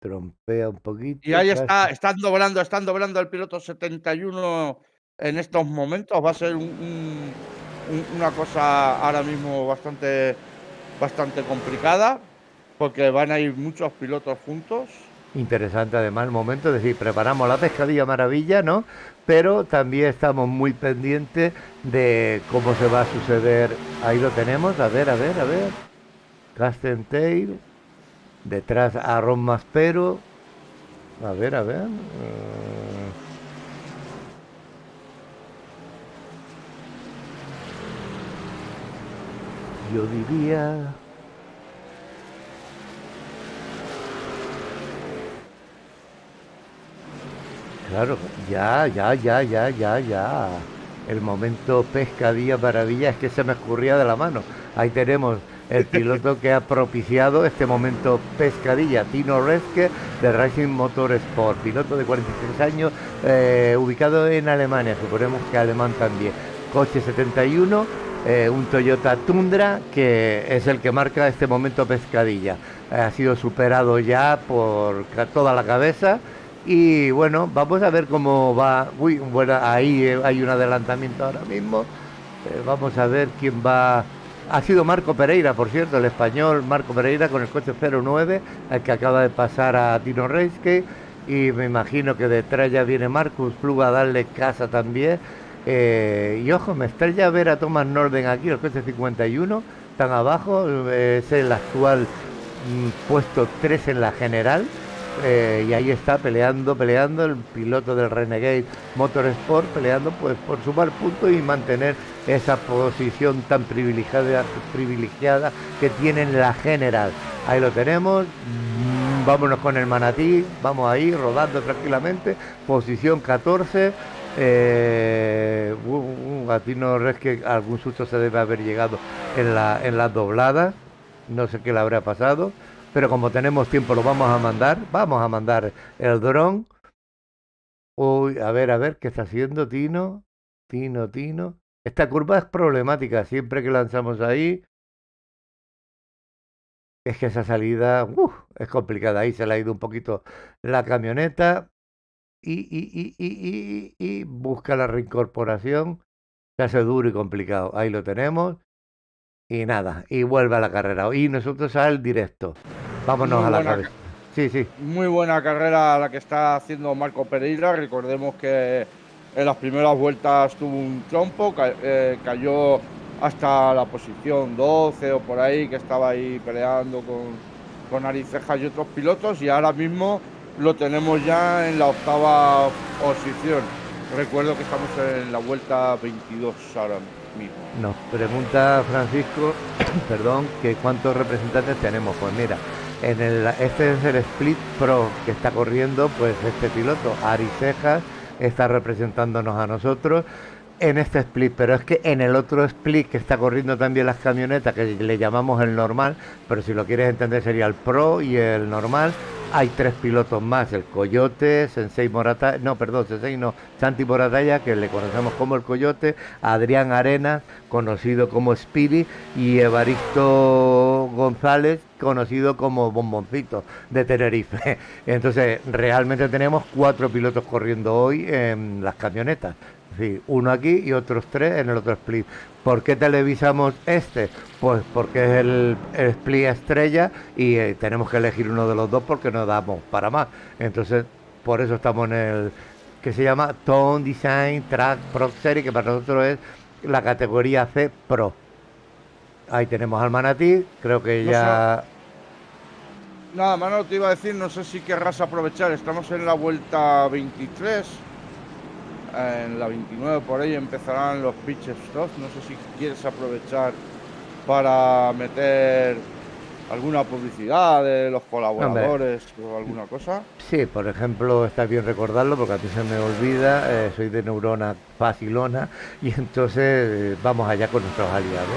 Trompea un poquito. Y ahí están doblando el piloto 71 en estos momentos. Va a ser una cosa ahora mismo bastante complicada, porque van a ir muchos pilotos juntos. Interesante además el momento, es decir, preparamos la pescadilla maravilla, ¿no? Pero también estamos muy pendientes de cómo se va a suceder. Ahí lo tenemos, a ver. Cast and Tail. Detrás a Ron Maspero. A ver. Yo diría... Claro, ya. El momento pescadilla maravilla es que se me escurría de la mano. Ahí tenemos el piloto que ha propiciado este momento pescadilla, Tino Reske, de Racing Motorsport, piloto de 46 años, ubicado en Alemania, suponemos que alemán también. Coche 71, un Toyota Tundra, que es el que marca este momento pescadilla. Ha sido superado ya por toda la cabeza. Y bueno, vamos a ver cómo va. Uy, bueno, ahí hay un adelantamiento ahora mismo. Vamos a ver quién va. Ha sido Marco Pereira, por cierto, el español Marco Pereira con el coche 09, el que acaba de pasar a Tino Reske. Y me imagino que detrás ya viene Marcus Plug a darle casa también. Y ojo, me estrella ver a Thomas Norden aquí, el coche 51, tan abajo. Es el actual puesto 3 en la general. Y ahí está peleando el piloto del Renegade Motorsport, peleando pues por sumar puntos y mantener esa posición tan privilegiada que tiene en la general. Ahí lo tenemos. Vámonos con el manatí, vamos ahí rodando tranquilamente, posición 14. A Tino Reske algún susto se debe haber llegado en las dobladas, no sé qué le habrá pasado. Pero como tenemos tiempo lo vamos a mandar el dron. Uy, a ver, ¿qué está haciendo Tino? Tino. Esta curva es problemática, siempre que lanzamos ahí. Es que esa salida es complicada, ahí se le ha ido un poquito la camioneta. Y busca la reincorporación. Se hace duro y complicado, ahí lo tenemos. Y nada, y vuelve a la carrera. Y nosotros al directo. Vámonos a la cabeza. Sí. Muy buena carrera la que está haciendo Marco Pereira. Recordemos que en las primeras vueltas tuvo un trompo, cayó hasta la posición 12 o por ahí, que estaba ahí peleando con Aricejas y otros pilotos, y ahora mismo lo tenemos ya en la 8ª posición. Recuerdo que estamos en la vuelta 22 ahora mismo. Nos pregunta Francisco, perdón, que cuántos representantes tenemos. Pues mira, este es el Split Pro que está corriendo, pues este piloto, Ari Cejas, está representándonos a nosotros en este split, pero es que en el otro split que está corriendo también las camionetas, que le llamamos el normal, pero si lo quieres entender sería el Pro y el normal, hay 3 pilotos más, el Coyote, Sensei Moratalla, Santi Moratalla, que le conocemos como el Coyote, Adrián Arenas, conocido como Speedy, y Evaristo González, conocido como Bomboncito de Tenerife. Entonces, realmente tenemos 4 pilotos corriendo hoy en las camionetas. Sí, uno aquí y otros 3 en el otro split. ¿Por qué televisamos este? Pues porque es el split estrella y tenemos que elegir uno de los dos porque no damos para más. Entonces, por eso estamos en el que se llama Tone Design Track Pro Series, que para nosotros es la categoría C Pro. Ahí tenemos al Manatí, creo que No ya... Nada, Manolo, te iba a decir, no sé si querrás aprovechar, estamos en la vuelta 23, en la 29 por ahí empezarán los pitch stops, no sé si quieres aprovechar para meter alguna publicidad de los Hombre, colaboradores o alguna cosa. sí, por ejemplo, está bien recordarlo porque a mí se me olvida, soy de neurona facilona y entonces vamos allá con nuestros aliados.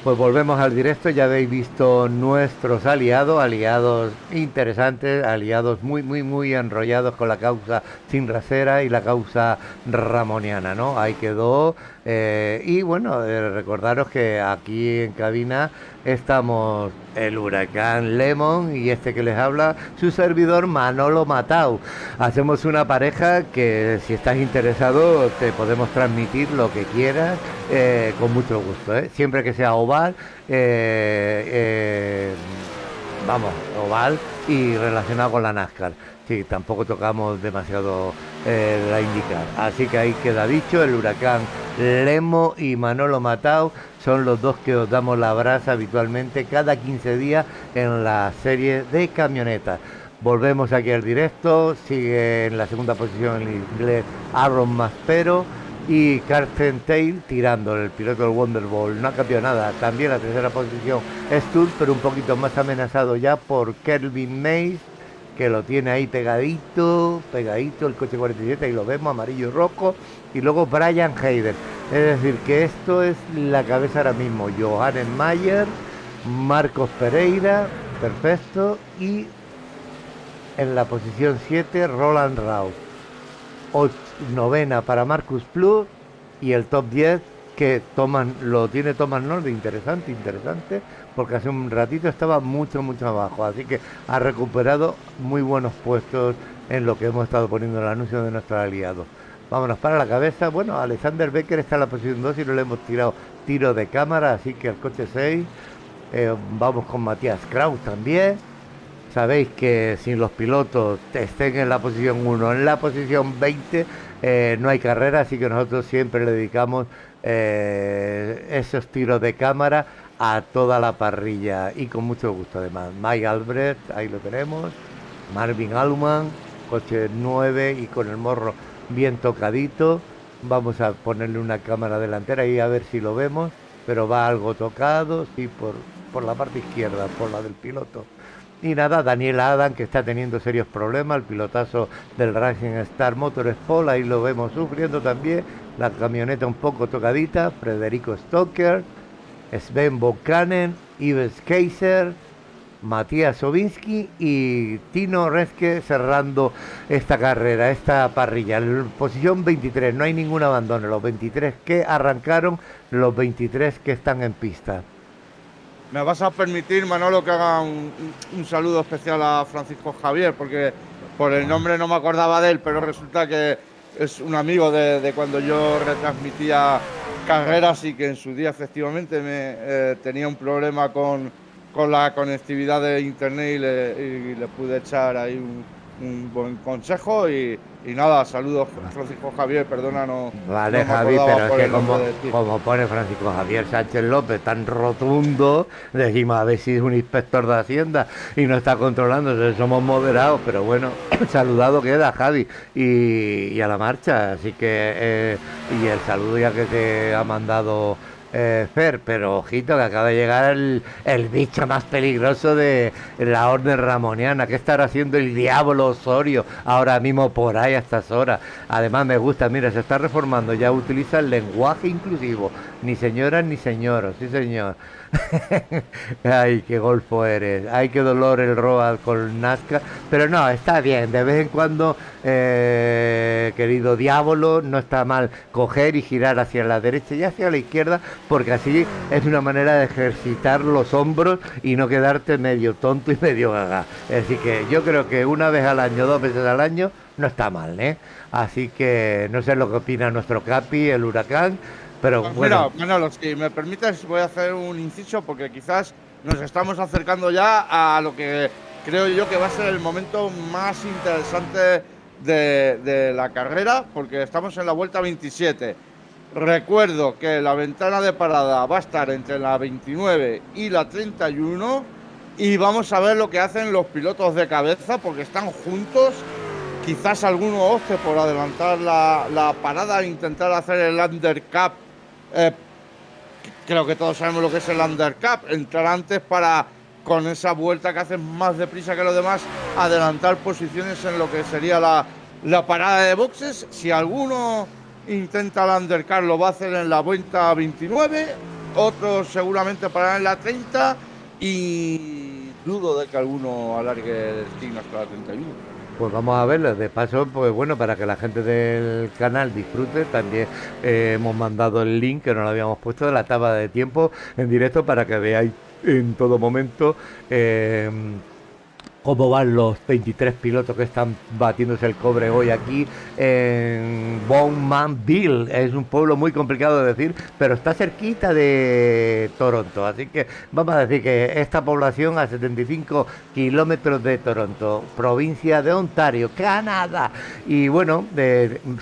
Pues volvemos al directo, ya habéis visto nuestros aliados, aliados interesantes, aliados muy enrollados con la causa sin rasera y la causa ramoniana, ¿no? Ahí quedó. Y bueno, recordaros que aquí en cabina estamos el huracán Lemon y este que les habla, su servidor Manolo Matau. Hacemos una pareja que si estás interesado te podemos transmitir lo que quieras con mucho gusto, ¿eh? Siempre que sea oval, vamos, oval y relacionado con la NASCAR. Sí, tampoco tocamos demasiado la IndyCar. Así que ahí queda dicho, el huracán Lemo y Manolo Matau son los dos que os damos la brasa habitualmente cada 15 días en la serie de camionetas. Volvemos aquí al directo, sigue en la segunda posición el inglés Aaron Maspero y Carsten Tail tirando, el piloto del Wonderbolt. No ha cambiado nada, también la tercera posición es Tour, pero un poquito más amenazado ya por Kelvin Mays, que lo tiene ahí pegadito, el coche 47, y lo vemos, amarillo y rojo, y luego Brian Hayden. Es decir, que esto es la cabeza ahora mismo, Johannes Mayer, Marcos Pereira, perfecto, y en la posición 7, Roland Routh. Novena para Marcus Plus y el top 10 que lo tiene Thomas Nord, interesante, porque hace un ratito estaba mucho abajo, así que ha recuperado muy buenos puestos en lo que hemos estado poniendo en el anuncio de nuestros aliados. Vámonos para la cabeza. Bueno, Alexander Becker está en la posición 2 y no le hemos tirado tiro de cámara, así que al coche 6 vamos con Matías Kraus también. Sabéis que si los pilotos estén en la posición 1, en la posición 20, no hay carrera, así que nosotros siempre le dedicamos esos tiros de cámara a toda la parrilla y con mucho gusto además. Mike Albrecht, ahí lo tenemos, Marvin Allman, coche 9 y con el morro bien tocadito. Vamos a ponerle una cámara delantera y a ver si lo vemos, pero va algo tocado, sí, por la parte izquierda, por la del piloto. Y nada, Daniel Adam, que está teniendo serios problemas, el pilotazo del Racing Star Motorsport, ahí lo vemos sufriendo también, la camioneta un poco tocadita, Federico Stocker, Sven Buchanan, Yves Kaiser, Matías Ovinsky y Tino Reske cerrando esta carrera, esta parrilla. En posición 23, no hay ningún abandono, los 23 que arrancaron, los 23 que están en pista. Me vas a permitir, Manolo, que haga un saludo especial a Francisco Javier, porque por el nombre no me acordaba de él, pero resulta que es un amigo de cuando yo retransmitía carreras y que en su día efectivamente tenía un problema con la conectividad de internet y le pude echar ahí un buen consejo y nada, saludos Francisco Javier, perdona, Vale, no me Javi, acordaba pero es por que el nombre como, de ti. como pone Francisco Javier Sánchez López tan rotundo, decimos a ver si es un inspector de Hacienda y no está controlándose, somos moderados, pero bueno, saludado queda, Javi, y a la marcha, así que, y el saludo ya que te ha mandado Fer, pero ojito que acaba de llegar el bicho más peligroso de la orden ramoniana. ¿Qué estará haciendo el diablo Osorio ahora mismo por ahí a estas horas? Además me gusta, mira, se está reformando, ya utiliza el lenguaje inclusivo, ni señoras ni señoros, sí señor. Ay, qué golfo eres, ay, qué dolor el Road con Nazca, pero no, está bien, de vez en cuando, querido diablo, no está mal coger y girar hacia la derecha y hacia la izquierda, porque así es una manera de ejercitar los hombros y no quedarte medio tonto y medio gaga. Así que yo creo que una vez al año, 2 veces al año, no está mal, ¿eh? Así que no sé lo que opina nuestro Capi, el huracán, pero Pues bueno. mira, Manolo, si me permites, voy a hacer un inciso porque quizás nos estamos acercando ya a lo que creo yo que va a ser el momento más interesante de la carrera, porque estamos en la vuelta 27. Recuerdo que la ventana de parada va a estar entre la 29 y la 31 y vamos a ver lo que hacen los pilotos de cabeza porque están juntos. Quizás alguno opte por adelantar la parada e intentar hacer el undercut. Creo que todos sabemos lo que es el undercut. Entrar antes para, con esa vuelta que hacen más deprisa que los demás, adelantar posiciones en lo que sería la parada de boxes. Si alguno intenta el undercut, lo va a hacer en la vuelta 29. Otros seguramente para en la 30. Y dudo de que alguno alargue el destino hasta la 31. Pues vamos a verlo, de paso, pues bueno, para que la gente del canal disfrute, también hemos mandado el link que no lo habíamos puesto de la tabla de tiempo en directo para que veáis en todo momento cómo van los 23 pilotos que están batiéndose el cobre hoy aquí en Bowmanville. Es un pueblo muy complicado de decir, pero está cerquita de Toronto. Así que vamos a decir que esta población a 75 kilómetros de Toronto, provincia de Ontario, Canadá. Y bueno,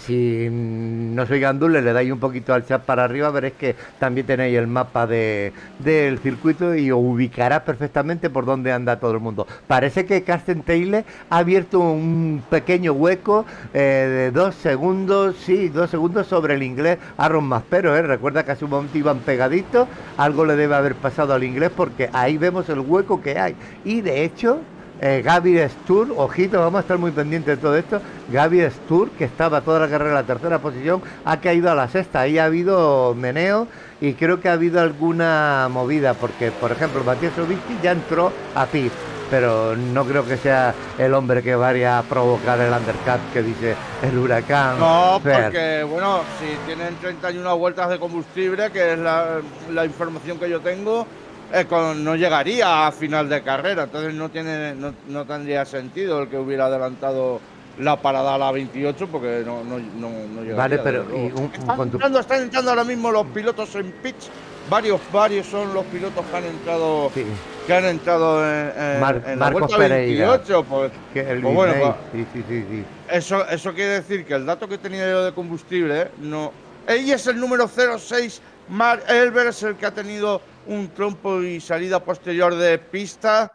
si no soy gandule, le dais un poquito al chat para arriba, veréis que también tenéis el mapa del circuito y os ubicará perfectamente por dónde anda todo el mundo. Parece que Carsten Taylor ha abierto un pequeño hueco de 2 segundos, sí, 2 segundos sobre el inglés Aaron Maspero, recuerda que hace un momento iban pegaditos, algo le debe haber pasado al inglés porque ahí vemos el hueco que hay. Y de hecho, Gaby Stur, ojito, vamos a estar muy pendientes de todo esto. Gaby Stur, que estaba toda la carrera en la tercera posición, ha caído a la sexta. Ahí ha habido meneo y creo que ha habido alguna movida, porque, por ejemplo, Matías Sobieski ya entró a pit, pero no creo que sea el hombre que vaya a provocar el undercut que dice el huracán. No, Fer. porque, bueno, si tienen 31 vueltas de combustible, que es la información que yo tengo, no llegaría a final de carrera, entonces no tendría sentido el que hubiera adelantado la parada a la 28 porque no llegaría. Vale, pero desde luego. Están entrando ahora mismo los pilotos en pitch. Varios son los pilotos que han entrado, Sí. que han entrado en la Marcos vuelta Pereira, 28. Pues bueno, sí. eso quiere decir que el dato que tenía yo de combustible, no. Ella es el número 06, Mark Elber es el que ha tenido un trompo y salida posterior de pista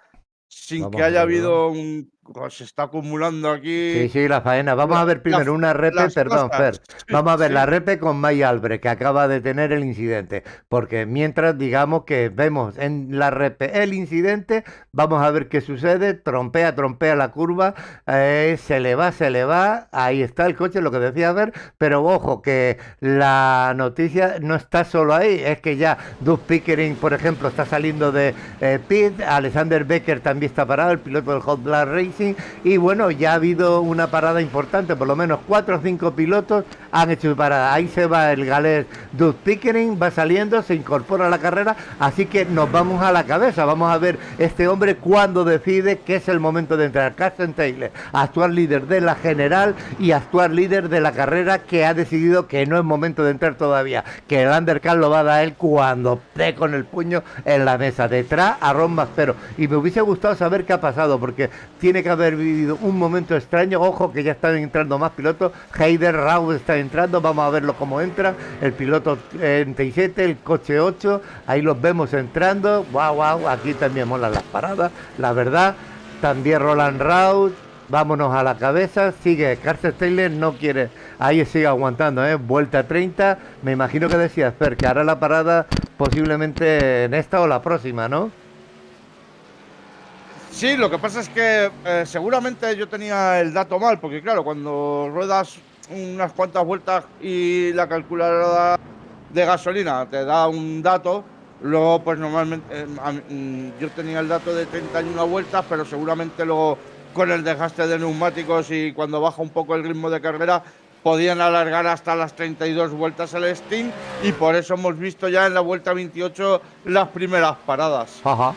sin Vamos que a haya verlo. habido se está acumulando aquí. Sí, la faena. Vamos a ver primero una repe, las perdón, cosas. Fer. Vamos a ver Sí. la repe con May Albrecht, que acaba de tener el incidente. Porque mientras digamos que vemos en la repe el incidente, vamos a ver qué sucede. Trompea la curva, se le va. Ahí está el coche, lo que decía Fer. Pero ojo, que la noticia no está solo ahí. Es que ya Doug Pickering, por ejemplo, está saliendo de pit. Alexander Becker también está parado, el piloto del Hot Blast Racing. Y bueno, ya ha habido una parada importante, por lo menos 4 o 5 pilotos han hecho su parada. Ahí se va el galés Doug Pickering, va saliendo, se incorpora a la carrera, así que nos vamos a la cabeza. Vamos a ver este hombre cuando decide que es el momento de entrar. Carsten Taylor, actual líder de la general y actual líder de la carrera, que ha decidido que no es momento de entrar todavía, que el undercut lo va a dar él cuando dé con el puño en la mesa, detrás a Ron Maspero. Y me hubiese gustado saber qué ha pasado, porque tiene que haber vivido un momento extraño. Ojo que ya están entrando más pilotos. Heider Rauh está entrando, vamos a verlo cómo entran. El piloto 37, el coche 8, ahí los vemos entrando. Wow, aquí también molan las paradas, la verdad. También Roland Rauh. Vámonos a la cabeza, sigue Carsten Steiner, no quiere, ahí sigue aguantando, vuelta 30, me imagino que decías, Fer, que hará la parada posiblemente en esta o la próxima, ¿no? Sí, lo que pasa es que seguramente yo tenía el dato mal, porque claro, cuando ruedas unas cuantas vueltas y la calculadora de gasolina te da un dato, luego pues normalmente yo tenía el dato de 31 vueltas, pero seguramente luego con el desgaste de neumáticos y cuando baja un poco el ritmo de carrera podían alargar hasta las 32 vueltas el stint, y por eso hemos visto ya en la vuelta 28 las primeras paradas. Ajá.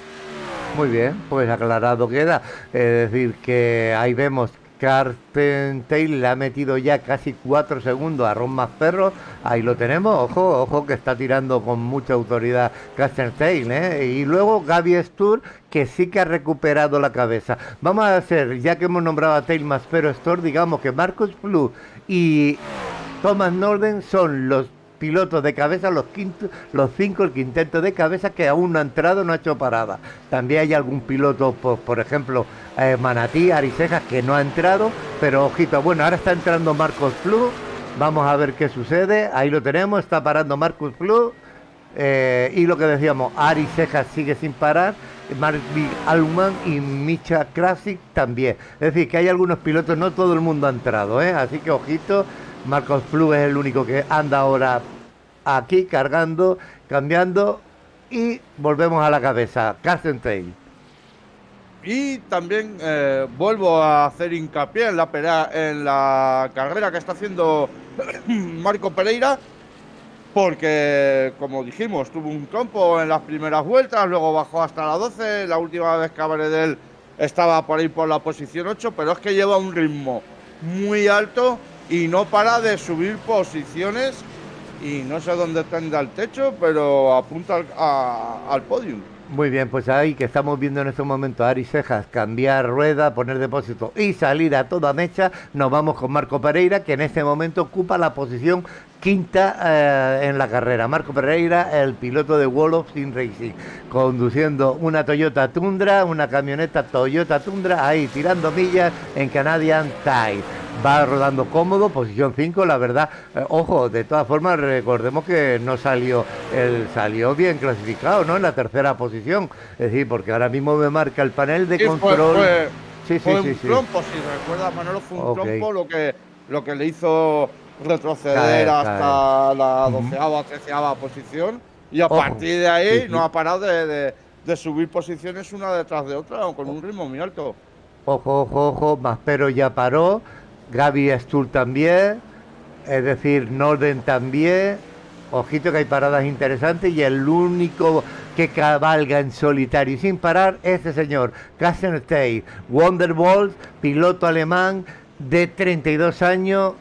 Muy bien, pues aclarado queda. Es decir, que ahí vemos Carsten Tail le ha metido ya casi 4 segundos a Ron Masperro. Ahí lo tenemos, ojo que está tirando con mucha autoridad Carsten Tail, Y luego Gaby Stur, que sí que ha recuperado la cabeza. Vamos a hacer, ya que hemos nombrado a Tail, Masperro, Stur, digamos que Marcus Plough y Thomas Norden son los pilotos de cabeza, los 5, el quinteto de cabeza que aún no ha entrado, no ha hecho parada. También hay algún piloto, por ejemplo, Manatí, Aricejas, que no ha entrado, pero ojito, bueno, ahora está entrando Marcus Plough, vamos a ver qué sucede, ahí lo tenemos, está parando Marcus Plough, y lo que decíamos, Aricejas sigue sin parar, Marvin Alman y Micha Krasik también. Es decir, que hay algunos pilotos, no todo el mundo ha entrado, así que ojito. Marcus Plough es el único que anda ahora aquí cargando, cambiando, y volvemos a la cabeza. Carsten Tail. Y también vuelvo a hacer hincapié en la carrera que está haciendo Marco Pereira, porque como dijimos, tuvo un trompo en las primeras vueltas, luego bajó hasta la 12, la última vez que hablé de él estaba por ahí por la posición 8, pero es que lleva un ritmo muy alto y no para de subir posiciones, y no sé dónde tendrá el techo, pero apunta al podium. Muy bien, pues ahí que estamos viendo en este momento a Ari Cejas cambiar rueda, poner depósito y salir a toda mecha. Nos vamos con Marco Pereira, que en este momento ocupa la posición quinta en la carrera. Marco Pereira, el piloto de Wall of Team Racing, conduciendo una Toyota Tundra, una camioneta Toyota Tundra, ahí tirando millas en Canadian Tire. Va rodando cómodo, posición 5, la verdad. Ojo, de todas formas, recordemos que no salió bien clasificado, ¿no? En la tercera posición. Es decir, porque ahora mismo me marca el panel de control. Fue un trompo, si recuerdas, Manolo, fue un trompo lo que le hizo retroceder hasta la 12ª, 13ª posición, y a partir de ahí no ha parado de subir posiciones una detrás de otra, con un ritmo muy alto. Ojo, Maspero ya paró, Gaby Stur también, es decir, Norden también. Ojito que hay paradas interesantes, y el único que cabalga en solitario y sin parar, este señor, Carsten Tail, Wonderbolt, piloto alemán de 32 años,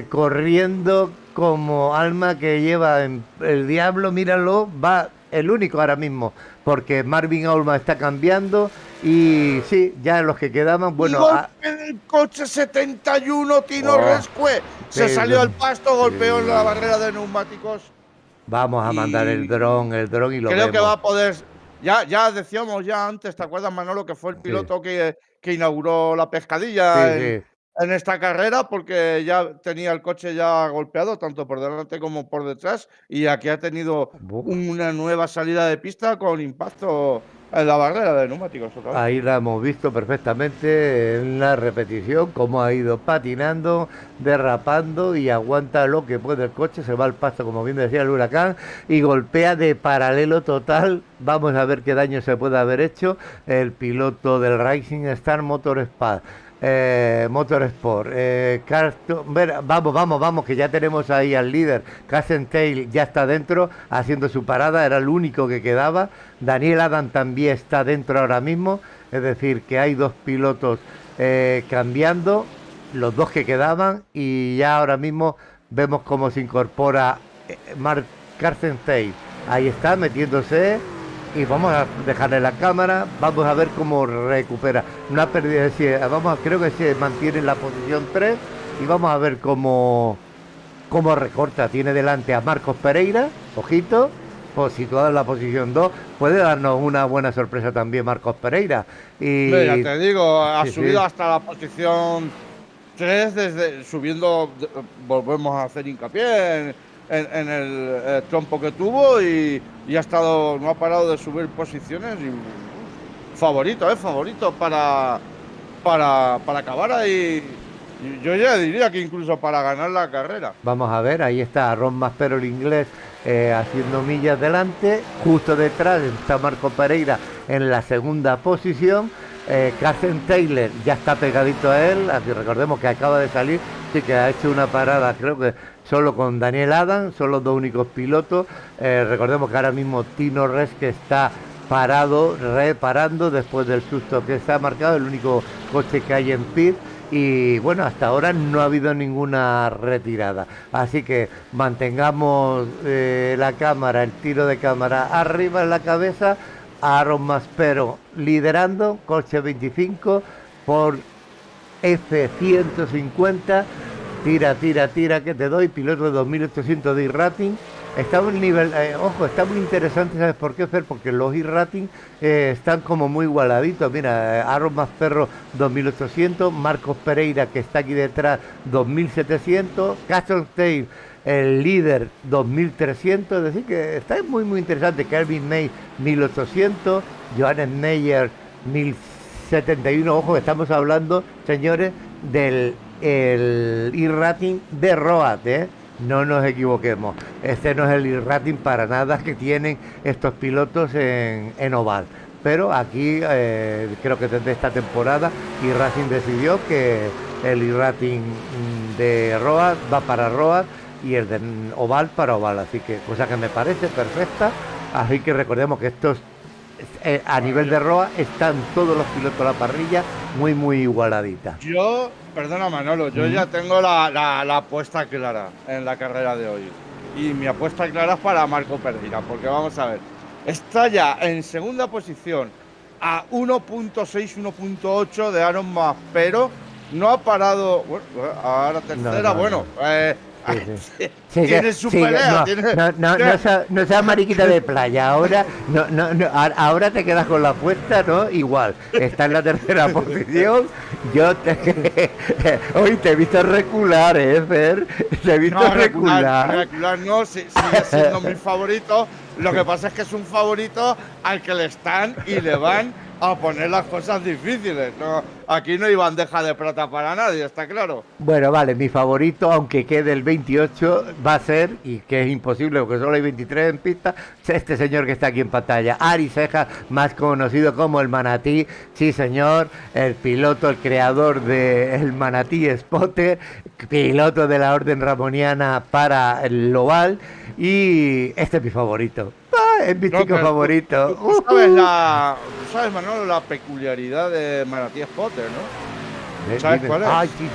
corriendo como alma que lleva el diablo, míralo, va el único ahora mismo, porque Marvin Aulma está cambiando, y sí, ya los que quedaban, bueno... el coche 71, Tino Rescue, se salió al pasto, golpeó en la barrera de neumáticos. Vamos a mandar el dron y lo vemos. Creo que va a poder... Ya decíamos ya antes, ¿te acuerdas, Manolo, que fue el piloto que inauguró la pescadilla en esta carrera, porque ya tenía el coche ya golpeado, tanto por delante como por detrás, y aquí ha tenido una nueva salida de pista con impacto en la barrera de neumáticos otra vez. Ahí la hemos visto perfectamente en la repetición, cómo ha ido patinando, derrapando, y aguanta lo que puede el coche, se va al pasto, como bien decía el huracán, y golpea de paralelo total. Vamos a ver qué daño se puede haber hecho el piloto del Racing Star Motorsport. Vamos, que ya tenemos ahí al líder. Carsten Tail ya está dentro haciendo su parada, era el único que quedaba. Daniel Adam también está dentro ahora mismo, es decir, que hay dos pilotos cambiando, los dos que quedaban, y ya ahora mismo vemos cómo se incorpora Carsten Tail. Ahí está metiéndose, y vamos a dejarle la cámara, vamos a ver cómo recupera. No ha perdido, es decir, creo que se mantiene en la posición 3 y vamos a ver cómo recorta. Tiene delante a Marcos Pereira, ojito, pues situado en la posición 2. Puede darnos una buena sorpresa también Marcos Pereira. Y Ya te digo, ha sí, subido sí. hasta la posición 3, subiendo, volvemos a hacer hincapié en el trompo que tuvo y ha estado, no ha parado de subir posiciones y favorito para acabar ahí. Y yo ya diría que incluso para ganar la carrera. Vamos a ver, ahí está Ron Maspero, el inglés, haciendo millas delante. Justo detrás está Marco Pereira en la segunda posición. Carson Taylor ya está pegadito a él, así recordemos que acaba de salir, sí que ha hecho una parada, creo que solo con Daniel Adams, son los dos únicos pilotos. Recordemos que ahora mismo Tino Res, que está reparando después del susto que se ha marcado, el único coche que hay en pit. Y bueno, hasta ahora no ha habido ninguna retirada, así que mantengamos la cámara, el tiro de cámara arriba en la cabeza. Aaron Maspero liderando, coche 25 por F150. Tira que te doy, piloto de 2800 de e-rating. Está un nivel, ojo, está muy interesante, ¿sabes por qué, Fer? Porque los e-rating están como muy igualaditos. Mira, Aaron Maspero 2800, Marcos Pereira, que está aquí detrás, 2700, Castle Tail, el líder, 2300, es decir que está muy muy interesante. Kelvin May 1800, Johannes Meyer 1071. Ojo, que estamos hablando, señores, del e-rating de Road, no nos equivoquemos, este no es el e-rating para nada que tienen estos pilotos en oval. Pero aquí creo que desde esta temporada e-Racing decidió que el e-rating de Road va para Road y el de oval para oval, así que cosa que me parece perfecta. Así que recordemos que estos a nivel de Road están todos los pilotos de la parrilla muy muy igualaditas. Yo, perdona Manolo, yo ya tengo la apuesta clara en la carrera de hoy. Y mi apuesta clara es para Marco Pereira, porque vamos a ver, está ya en segunda posición a 1.6, 1.8 de Aaron Maspero. No ha parado, bueno, ahora tercera, bueno. Tiene su pelea. No seas mariquita de playa. Ahora te quedas con la apuesta, ¿no? Igual. Está en la tercera posición. Hoy te he visto recular, Fer. Te he visto recular. Recular no, sigue siendo mi favorito. Lo que pasa es que es un favorito al que le están y le van a poner las cosas difíciles. No, aquí no hay bandeja de plata para nadie, está claro. Bueno, vale, mi favorito, aunque quede el 28, va a ser, y que es imposible porque solo hay 23 en pista, este señor que está aquí en pantalla, Ari Ceja, más conocido como el Manatí. Sí, señor, el piloto, el creador del Manatí Spotter, piloto de la Orden Ramoniana para el oval, y este es mi favorito. Es mi chico favorito. Tú sabes, Manolo, la peculiaridad de Manatí Spotter, ¿no? ¿Sabes cuál es? Ay, sí.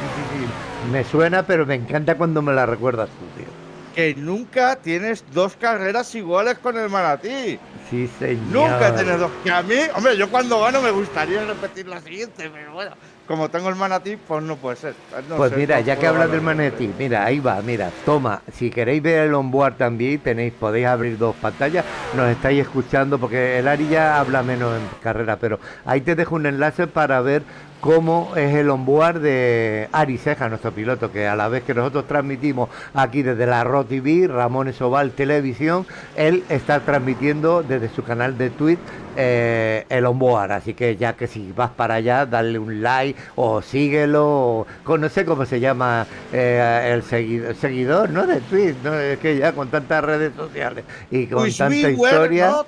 Me suena, pero me encanta cuando me la recuerdas tú, tío. Que nunca tienes dos carreras iguales con el Manatí. Sí, señor. Nunca tienes dos. Que a mí, hombre, yo cuando gano me gustaría repetir la siguiente, pero bueno, como tengo el Manatí, pues no puede ser. No pues sé, mira, no ya que puedo hablas del hablar. Manatí, mira, ahí va, mira, toma, si queréis ver el onboard también, podéis abrir dos pantallas, nos estáis escuchando, porque el Ari ya habla menos en carrera, pero ahí te dejo un enlace para ver cómo es el onboard de Ari Ceja, nuestro piloto, que a la vez que nosotros transmitimos aquí desde la RO TV, Ramones Oval Televisión, él está transmitiendo desde su canal de Twitch el onboard, así que ya que si vas para allá, dale un like o síguelo, o no sé cómo se llama el seguidor, ¿no? De Twitch, ¿no? Es que ya con tantas redes sociales y con tanta historia. ¿No?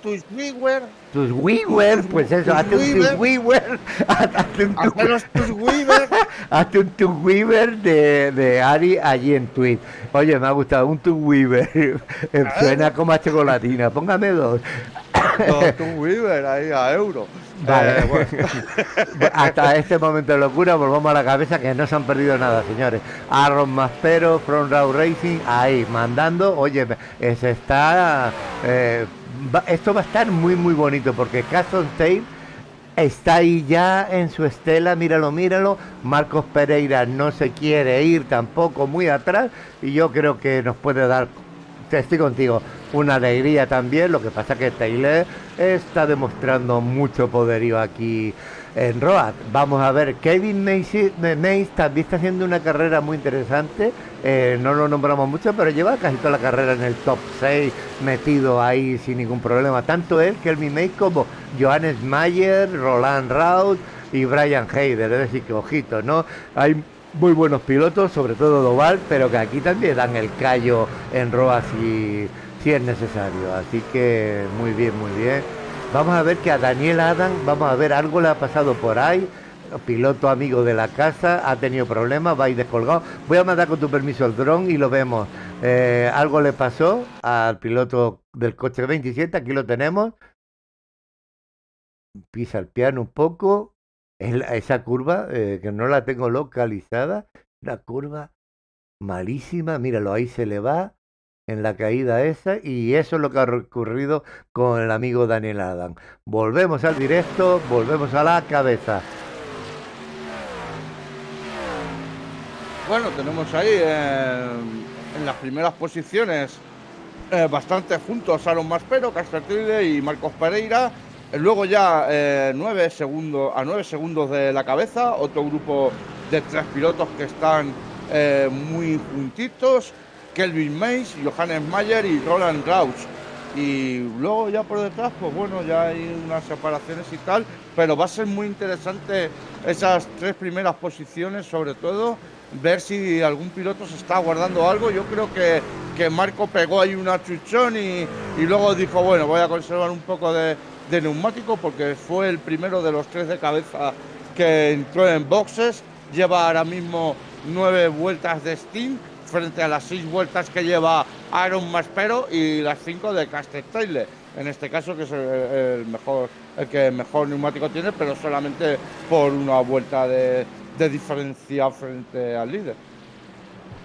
Tus Weaver, pues eso, hazte un Weaver, hazte un Weaver de Ari allí en Twitch. Oye, me ha gustado un Weaver, suena como a chocolatina, póngame dos. Doctor Weaver ahí a euro. Vale. Bueno, Hasta este momento de locura, volvamos a la cabeza que no se han perdido nada, señores. Aaron Maspero, From Raw Racing, ahí, mandando. Oye, se está... esto va a estar muy, muy bonito porque Castle Tape está ahí ya en su estela, míralo, míralo. Marcos Pereira no se quiere ir tampoco muy atrás y yo creo que nos puede dar, estoy contigo, una alegría también. Lo que pasa que Taylor está demostrando mucho poderío aquí en Road. Vamos a ver, Kevin Mace también está haciendo una carrera muy interesante. No lo nombramos mucho, pero lleva casi toda la carrera en el top 6, metido ahí sin ningún problema. Tanto él, Kevin Mace, como Johannes Mayer, Roland Raut y Brian Hayder. Es decir, que ojito, ¿no? Hay muy buenos pilotos, sobre todo Doval, pero que aquí también dan el callo en Road si es necesario. Así que muy bien, muy bien. Vamos a ver que a Daniel Adam, vamos a ver, algo le ha pasado por ahí. Piloto amigo de la casa, ha tenido problemas, va a ir descolgado. Voy a mandar con tu permiso el dron y lo vemos. Algo le pasó al piloto del coche 27, aquí lo tenemos. Pisa el piano un poco. Esa curva, que no la tengo localizada, una curva malísima, míralo, ahí se le va en la caída esa, y eso es lo que ha ocurrido con el amigo Daniel Adam. Volvemos al directo, volvemos a la cabeza. bueno, tenemos ahí en las primeras posiciones bastante juntos Aaron Maspero, Castertile y Marcos Pereira. Luego ya 9 segundos, a 9 segundos de la cabeza, otro grupo de 3 pilotos que están muy juntitos, Kelvin Mace, Johannes Mayer y Roland Raus. Y luego ya por detrás, pues bueno, ya hay unas separaciones y tal, pero va a ser muy interesante esas 3 primeras posiciones, sobre todo, ver si algún piloto se está guardando algo. Yo creo que Marco pegó ahí un achuchón y luego dijo, bueno, voy a conservar un poco de neumático, porque fue el primero de los 3 de cabeza que entró en boxes. Lleva ahora mismo 9 vueltas de Steam frente a las 6 vueltas que lleva Aaron Maspero y las 5 de Castertile, en este caso, que es el que mejor neumático tiene, pero solamente por una vuelta de diferencia frente al líder.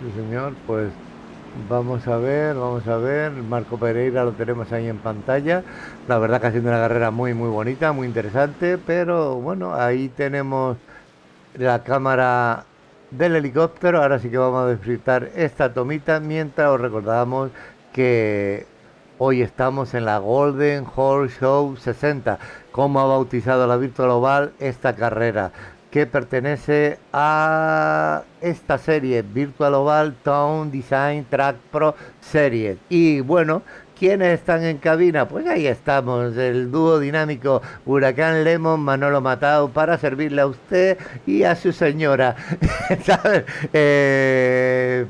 Sí, señor, pues vamos a ver, Marco Pereira lo tenemos ahí en pantalla. La verdad que ha sido una carrera muy, muy bonita, muy interesante, pero bueno, ahí tenemos la cámara del helicóptero. Ahora sí que vamos a disfrutar esta tomita mientras os recordamos que hoy estamos en la Golden Horse Show 60, como ha bautizado la Virtual Oval esta carrera, que pertenece a esta serie Virtual Oval Town Design Track Pro Series. Y bueno, ¿quiénes están en cabina? Pues ahí estamos, el dúo dinámico Huracán Lemon, Manolo Matao, para servirle a usted y a su señora. ¿Sabes?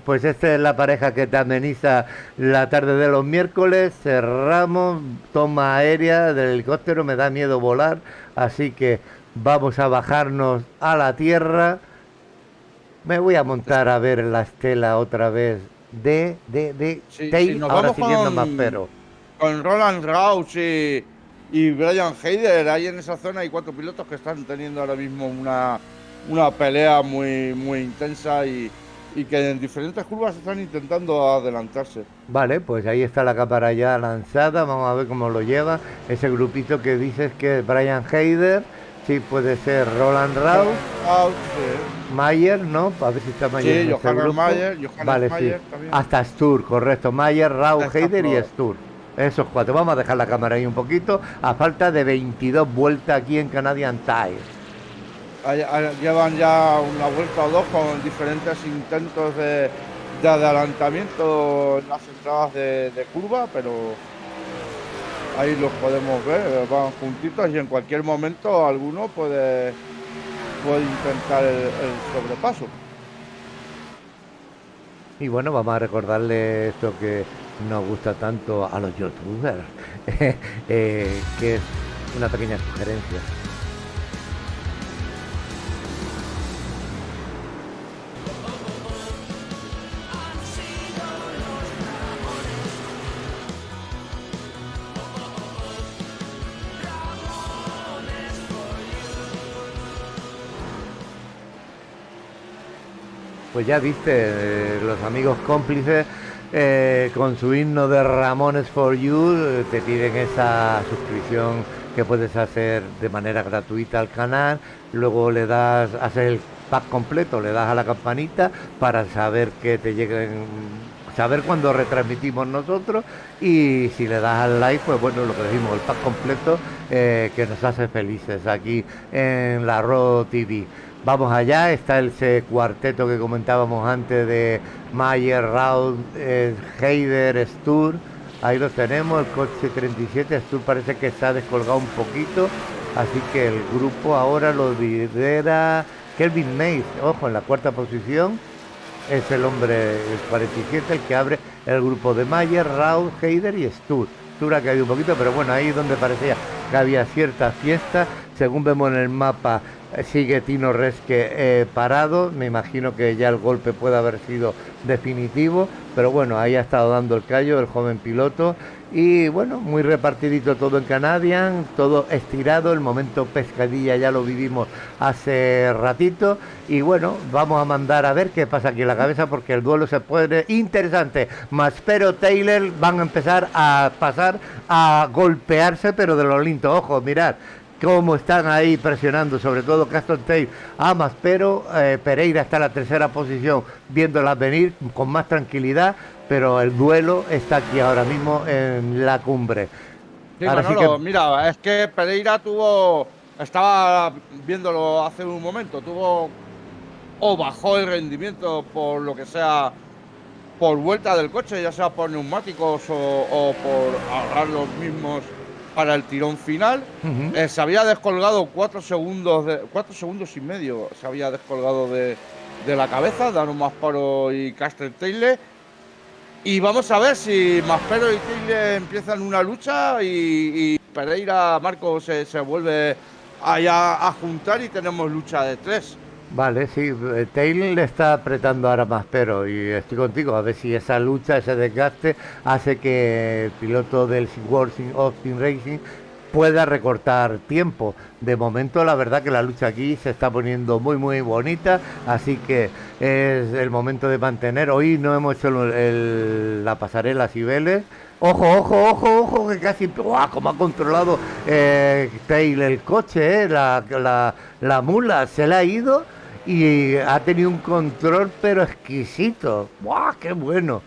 Pues esta es la pareja que te ameniza la tarde de los miércoles. Cerramos, toma aérea del helicóptero, me da miedo volar, así que vamos a bajarnos a la tierra. Me voy a montar a ver la estela otra vez de Tate, nos ahora vamos siguiendo Maspero. con Roland Raus y Brian Hayder. Ahí en esa zona hay 4 pilotos que están teniendo ahora mismo una pelea muy, muy intensa y que en diferentes curvas están intentando adelantarse. Vale, pues ahí está la cámara ya lanzada. Vamos a ver cómo lo lleva ese grupito que dices que es Brian Hayder. Sí, puede ser Roland Raus, sí. Mayer, ¿no? A ver si está Mayer Sí, en este Johannes grupo. Mayer Vale, Mayer sí. también. Hasta Stur, correcto. Mayer, Raus, Hasta Hayder y Stur. Stur. Esos 4. Vamos a dejar la cámara ahí un poquito, a falta de 22 vueltas aquí en Canadian Tire. Llevan ya una vuelta o 2 con diferentes intentos de adelantamiento en las entradas de curva, pero ahí los podemos ver, van juntitos y en cualquier momento alguno puede intentar el sobrepaso. Y bueno, vamos a recordarle esto que nos gusta tanto a los youtubers, que es una pequeña sugerencia. pues ya viste, los amigos cómplices con su himno de Ramones for You te piden esa suscripción que puedes hacer de manera gratuita al canal, luego le das, haces el pack completo, le das a la campanita para saber que te lleguen, saber cuándo retransmitimos nosotros, y si le das al like, pues bueno, lo que decimos, el pack completo que nos hace felices aquí en la Raw TV. Vamos allá, está ese cuarteto que comentábamos antes de Mayer, Raud, Heider, Stur. Ahí lo tenemos, el coche 37. Stur parece que se ha descolgado un poquito, así que el grupo ahora lo lidera Kelvin Mays. Ojo, en la cuarta posición es el hombre, el 47, el que abre el grupo de Mayer, Raud, Heider y Stur. Stur ha caído un poquito, pero bueno, ahí donde parecía que había cierta fiesta, según vemos en el mapa, sigue Tino Resque parado. Me imagino que ya el golpe puede haber sido definitivo, pero bueno, ahí ha estado dando el callo el joven piloto. Y bueno, muy repartidito todo en Canadian, todo estirado. El momento pescadilla ya lo vivimos hace ratito. Y bueno, vamos a mandar a ver qué pasa aquí en la cabeza, porque el duelo se puede interesante. Maspero, Taylor van a empezar a pasar a golpearse, pero de lo lindo. Ojo, mirad cómo están ahí presionando, sobre todo Caston Taylor a Maspero. Pereira está en la tercera posición, viéndolas venir con más tranquilidad, pero el duelo está aquí ahora mismo en la cumbre. Sí, Ahora sí Manolo, que, mira, es que Pereira estaba viéndolo hace un momento, o bajó el rendimiento por lo que sea, por vuelta del coche, ya sea por neumáticos o por ahorrar los mismos para el tirón final. Se había descolgado 4 segundos, 4 segundos y medio, se había descolgado de la cabeza, Dano Maspero y Castle Taylor. Y vamos a ver si Maspero y Taylor empiezan una lucha y Pereira, Marco se vuelve allá a juntar y tenemos lucha de tres. vale, sí, Taylor le está apretando ahora más, pero y estoy contigo, a ver si esa lucha, ese desgaste, hace que el piloto del World Austin Racing pueda recortar tiempo. De momento, la verdad que la lucha aquí se está poniendo muy, muy bonita, así que es el momento de mantener. Hoy no hemos hecho la pasarela Cibeles. Ojo, ojo, ojo, ojo, que casi, ¡guau!, como ha controlado Taylor el coche, la mula se le ha ido y ha tenido un control pero exquisito. ¡Buah, qué bueno!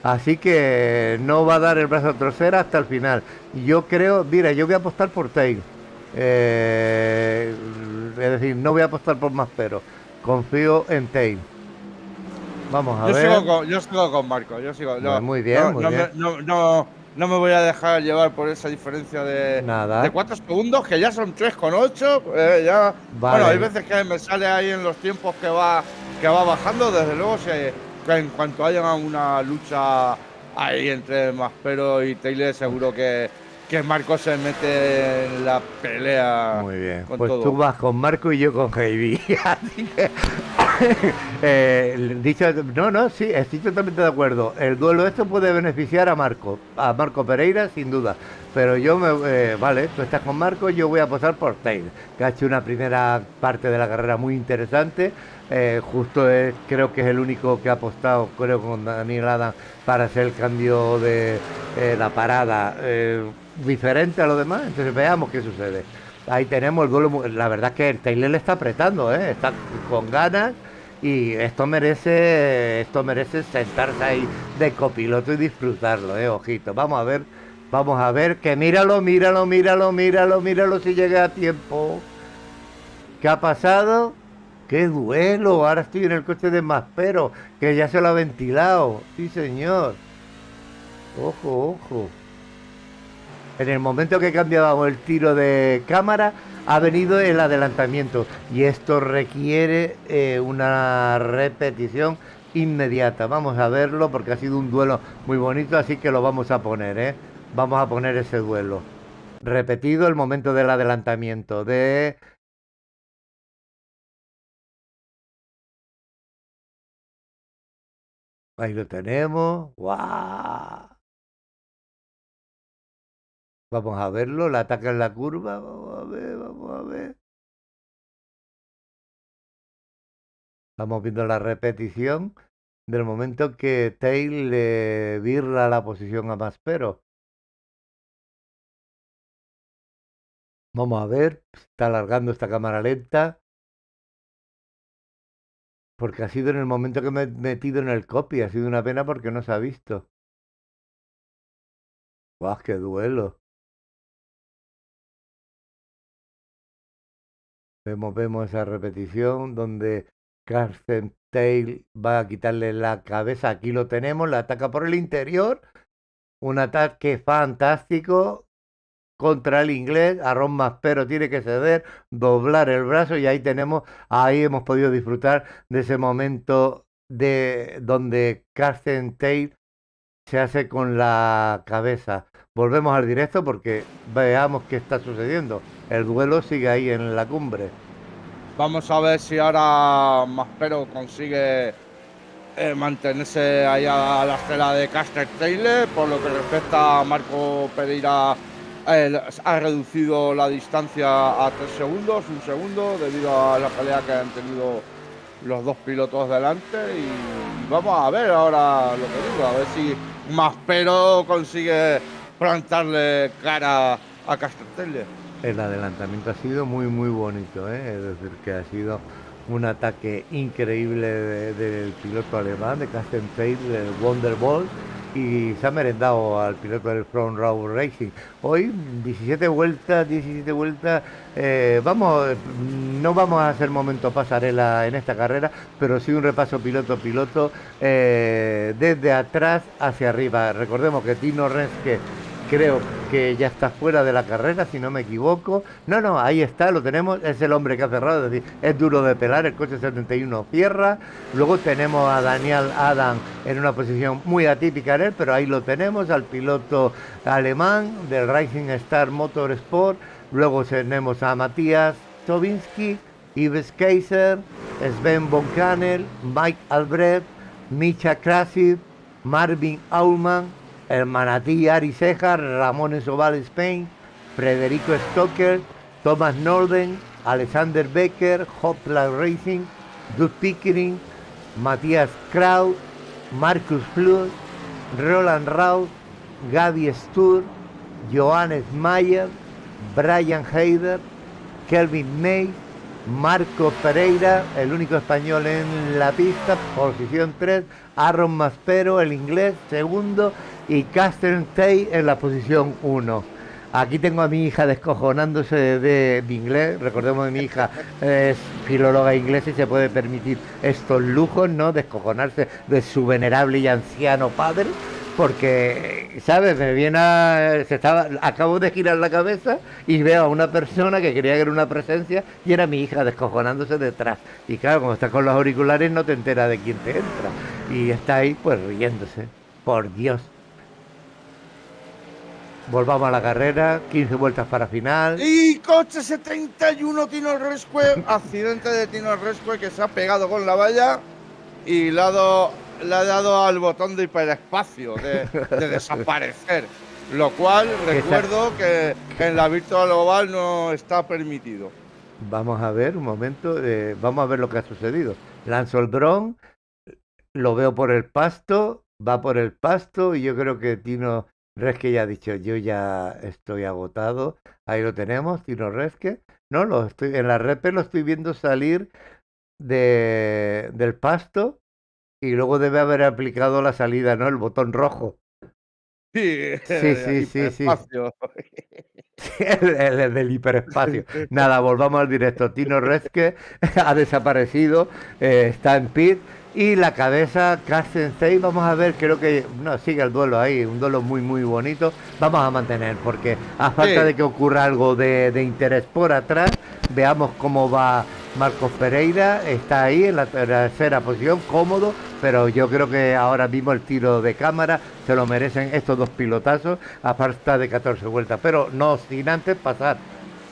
Así que no va a dar el brazo a torcer hasta el final. Yo creo, mira, yo voy a apostar por Taylor. Es decir, no voy a apostar por Maspero. Confío en Taylor. Vamos a ver. Yo sigo con Marco, Pues muy bien, muy bien. No me voy a dejar llevar por esa diferencia de Nada. 4 segundos, que ya son 3,8. Ya, bueno, hay Vale. veces que me sale ahí en los tiempos que va bajando. Desde luego, que en cuanto haya una lucha ahí entre Maspero y Taylor, seguro que Marco se mete en la pelea Muy bien. con Pues todo. tú vas con Marco y yo con Heidi. Así que dicho, no, no, sí, estoy totalmente de acuerdo. El duelo esto puede beneficiar a Marco Pereira, sin duda. Pero yo vale, tú estás con Marco, yo voy a apostar por Taylor, que ha hecho una primera parte de la carrera muy interesante. Justo creo que es el único que ha apostado, creo, con Daniel Adam para hacer el cambio de la parada diferente a lo demás. Entonces veamos qué sucede. Ahí tenemos el duelo. La verdad es que el Taylor le está apretando, está con ganas. Y esto merece sentarse ahí de copiloto y disfrutarlo, ojito. Vamos a ver, que míralo, míralo, míralo, míralo, míralo si llega a tiempo. ¿Qué ha pasado? ¡Qué duelo! Ahora estoy en el coche de Maspero, que ya se lo ha ventilado. Sí, señor. Ojo, ojo. En el momento que cambiábamos el tiro de cámara, ha venido el adelantamiento. Y esto requiere una repetición inmediata. Vamos a verlo porque ha sido un duelo muy bonito, así que lo vamos a poner, Vamos a poner ese duelo. Repetido el momento del adelantamiento de... Ahí lo tenemos. ¡Guau! Vamos a verlo, la ataca en la curva. Vamos a ver, vamos a ver. Estamos viendo la repetición del momento que Tail le birra la posición a Maspero. Vamos a ver, está alargando esta cámara lenta, porque ha sido en el momento que me he metido en el copy, ha sido una pena porque no se ha visto. ¡Guau, qué duelo! Vemos esa repetición donde Carsten Tail va a quitarle la cabeza. Aquí lo tenemos, la ataca por el interior. Un ataque fantástico contra el inglés. Aaron Maspero tiene que ceder, doblar el brazo y ahí hemos podido disfrutar de ese momento de donde Carsten Tail se hace con la cabeza. Volvemos al directo porque veamos qué está sucediendo. El duelo sigue ahí en la cumbre. Vamos a ver si ahora Maspero consigue mantenerse ahí a la estela de Caster Taylor. Por lo que respecta a Marco Pereira, ha reducido la distancia a 3 segundos, 1 segundo, debido a la pelea que han tenido los dos pilotos delante. Y vamos a ver ahora lo que digo, a ver si Maspero consigue plantarle cara a Caster Taylor. El adelantamiento ha sido muy muy bonito, ¿eh? Es decir, que ha sido un ataque increíble del piloto alemán, de Carsten Tail, del Wonderbolt, y se ha merendado al piloto del Front Row Racing. Hoy 17 vueltas, no vamos a hacer momento pasarela en esta carrera, pero sí un repaso piloto, desde atrás hacia arriba. Recordemos que Tino Renske creo que ya está fuera de la carrera, si no me equivoco. No, ahí está, lo tenemos, es el hombre que ha cerrado, es decir, es duro de pelar, el coche 71 cierra. Luego tenemos a Daniel Adam en una posición muy atípica en él, pero ahí lo tenemos, al piloto alemán del Rising Star Motorsport. Luego tenemos a Matías Tobinski, Yves Kaiser, Sven von Kanel, Mike Albrecht, Misha Krasiv, Marvin Aumann, el manatí Ari Sejar, Ramón Esobal Spain, Federico Stoker, Thomas Norden, Alexander Becker, Hopla Racing, Doug Pickering, Matías Kraut, Marcus Flood, Roland Raut, Gaby Stur, Johannes Mayer, Brian Heider, Kelvin May, Marco Pereira, el único español en la pista, posición 3, Aaron Maspero, el inglés, segundo, y Carsten Tail en la posición 1. Aquí tengo a mi hija descojonándose de inglés. Recordemos que mi hija es filóloga inglesa y se puede permitir estos lujos, ¿no? Descojonarse de su venerable y anciano padre. Porque, ¿sabes? Acabo de girar la cabeza y veo a una persona que creía que era una presencia y era mi hija descojonándose detrás. Y claro, cuando estás con los auriculares no te enteras de quién te entra. Y está ahí pues riéndose. Por Dios. Volvamos a la carrera, 15 vueltas para final. Y coche 71 Tino Rescue, accidente de Tino Rescue que se ha pegado con la valla y le ha dado al botón de hiperespacio de desaparecer, lo cual recuerdo que en la Virtual Oval no está permitido. Vamos a ver un momento, vamos a ver lo que ha sucedido. Lance Olbron, lo veo por el pasto, va por el pasto y yo creo que Tino Resque ya ha dicho, yo ya estoy agotado. Ahí lo tenemos, Tino Resque. No, en la repe lo estoy viendo salir del pasto y luego debe haber aplicado la salida, ¿no? El botón rojo. Sí. Hiperespacio. El del hiperespacio. Nada, volvamos al directo. Tino Resque ha desaparecido, está en pit. Y la cabeza, Carsten Tail, vamos a ver, creo que sigue el duelo ahí, un duelo muy muy bonito. Vamos a mantener, porque a falta de que ocurra algo de interés por atrás, veamos cómo va Marcos Pereira, está ahí en la tercera posición, cómodo, pero yo creo que ahora mismo el tiro de cámara se lo merecen estos dos pilotazos a falta de 14 vueltas, pero no sin antes pasar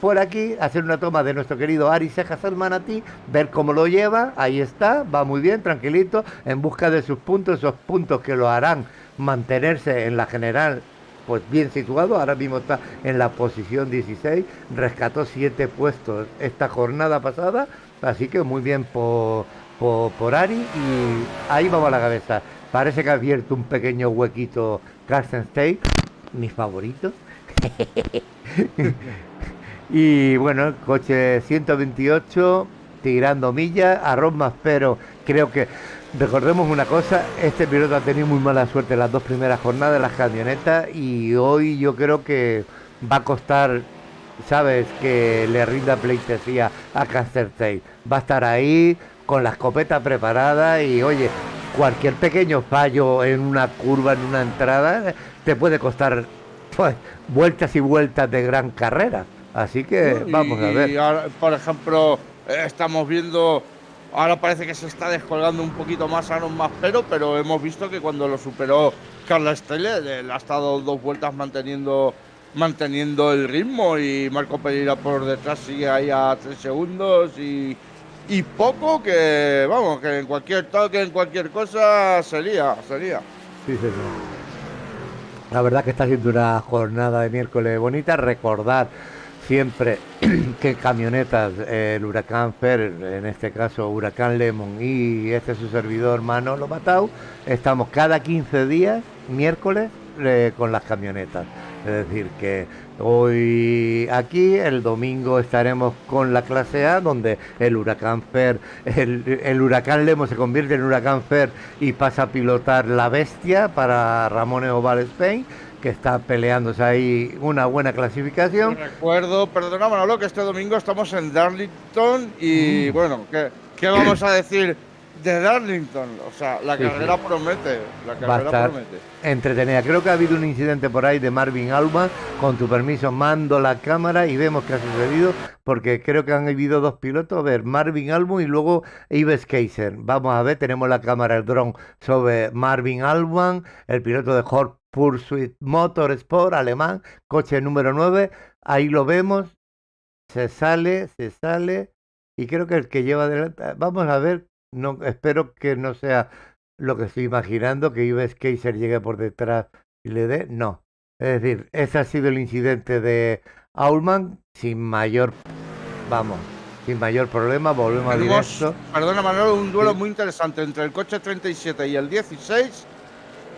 por aquí, hacer una toma de nuestro querido Ari Sejas al manatí, ver cómo lo lleva, ahí está, va muy bien, tranquilito, en busca de sus puntos, esos puntos que lo harán mantenerse en la general, pues bien situado, ahora mismo está en la posición 16, rescató 7 puestos esta jornada pasada, así que muy bien por por Ari y ahí vamos a la cabeza. Parece que ha abierto un pequeño huequito Carsten Stein, mi favorito. Y bueno, el coche 128, tirando millas, a Ron Maspero, creo que, recordemos una cosa, este piloto ha tenido muy mala suerte en las dos primeras jornadas de las camionetas y hoy yo creo que va a costar, sabes, que le rinda pleitesía a Castertey. Va a estar ahí con la escopeta preparada y oye, cualquier pequeño fallo en una curva, en una entrada, te puede costar pues, vueltas y vueltas de gran carrera. Así que vamos a ver. Y ahora, por ejemplo, estamos viendo, ahora parece que se está descolgando un poquito más Aaron Maspero, pero hemos visto que cuando lo superó Carla Stelle, le ha estado 2 vueltas manteniendo el ritmo y Marco Pereira por detrás sigue ahí a 3 segundos y poco que, vamos, que en cualquier toque, en cualquier cosa sería. Sí, señor. La verdad que está siendo una jornada de miércoles bonita. Recordar siempre que camionetas, el Huracán Fer, en este caso Huracán Lemon y este su servidor Manolo Matau, estamos cada 15 días, miércoles, con las camionetas. Es decir, que hoy aquí, el domingo estaremos con la clase A, donde el Huracán Fer, el Huracán Lemo se convierte en Huracán Fer y pasa a pilotar la Bestia para Ramón Oval Spain, que está peleándose ahí una buena clasificación. Recuerdo, perdona Manolo, que este domingo estamos en Darlington y bueno, ¿qué vamos a decir de Darlington? O sea, la carrera promete, Va a estar entretenida. Creo que ha habido un incidente por ahí de Marvin Alman. Con tu permiso mando la cámara y vemos qué ha sucedido, porque creo que han habido 2 pilotos, a ver, Marvin Alman y luego Yves Kaiser. Vamos a ver, tenemos la cámara, el dron sobre Marvin Alman, el piloto de Hot Pursuit Motorsport alemán, coche número 9, ahí lo vemos, se sale y creo que el que lleva adelante, vamos a ver, no, espero que no sea lo que estoy imaginando, que Yves Kaiser llegue por detrás y le dé, no. Es decir, ese ha sido el incidente de Aulman, sin mayor problema, volvemos a directo. Perdona Manolo, un duelo muy interesante entre el coche 37 y el 16,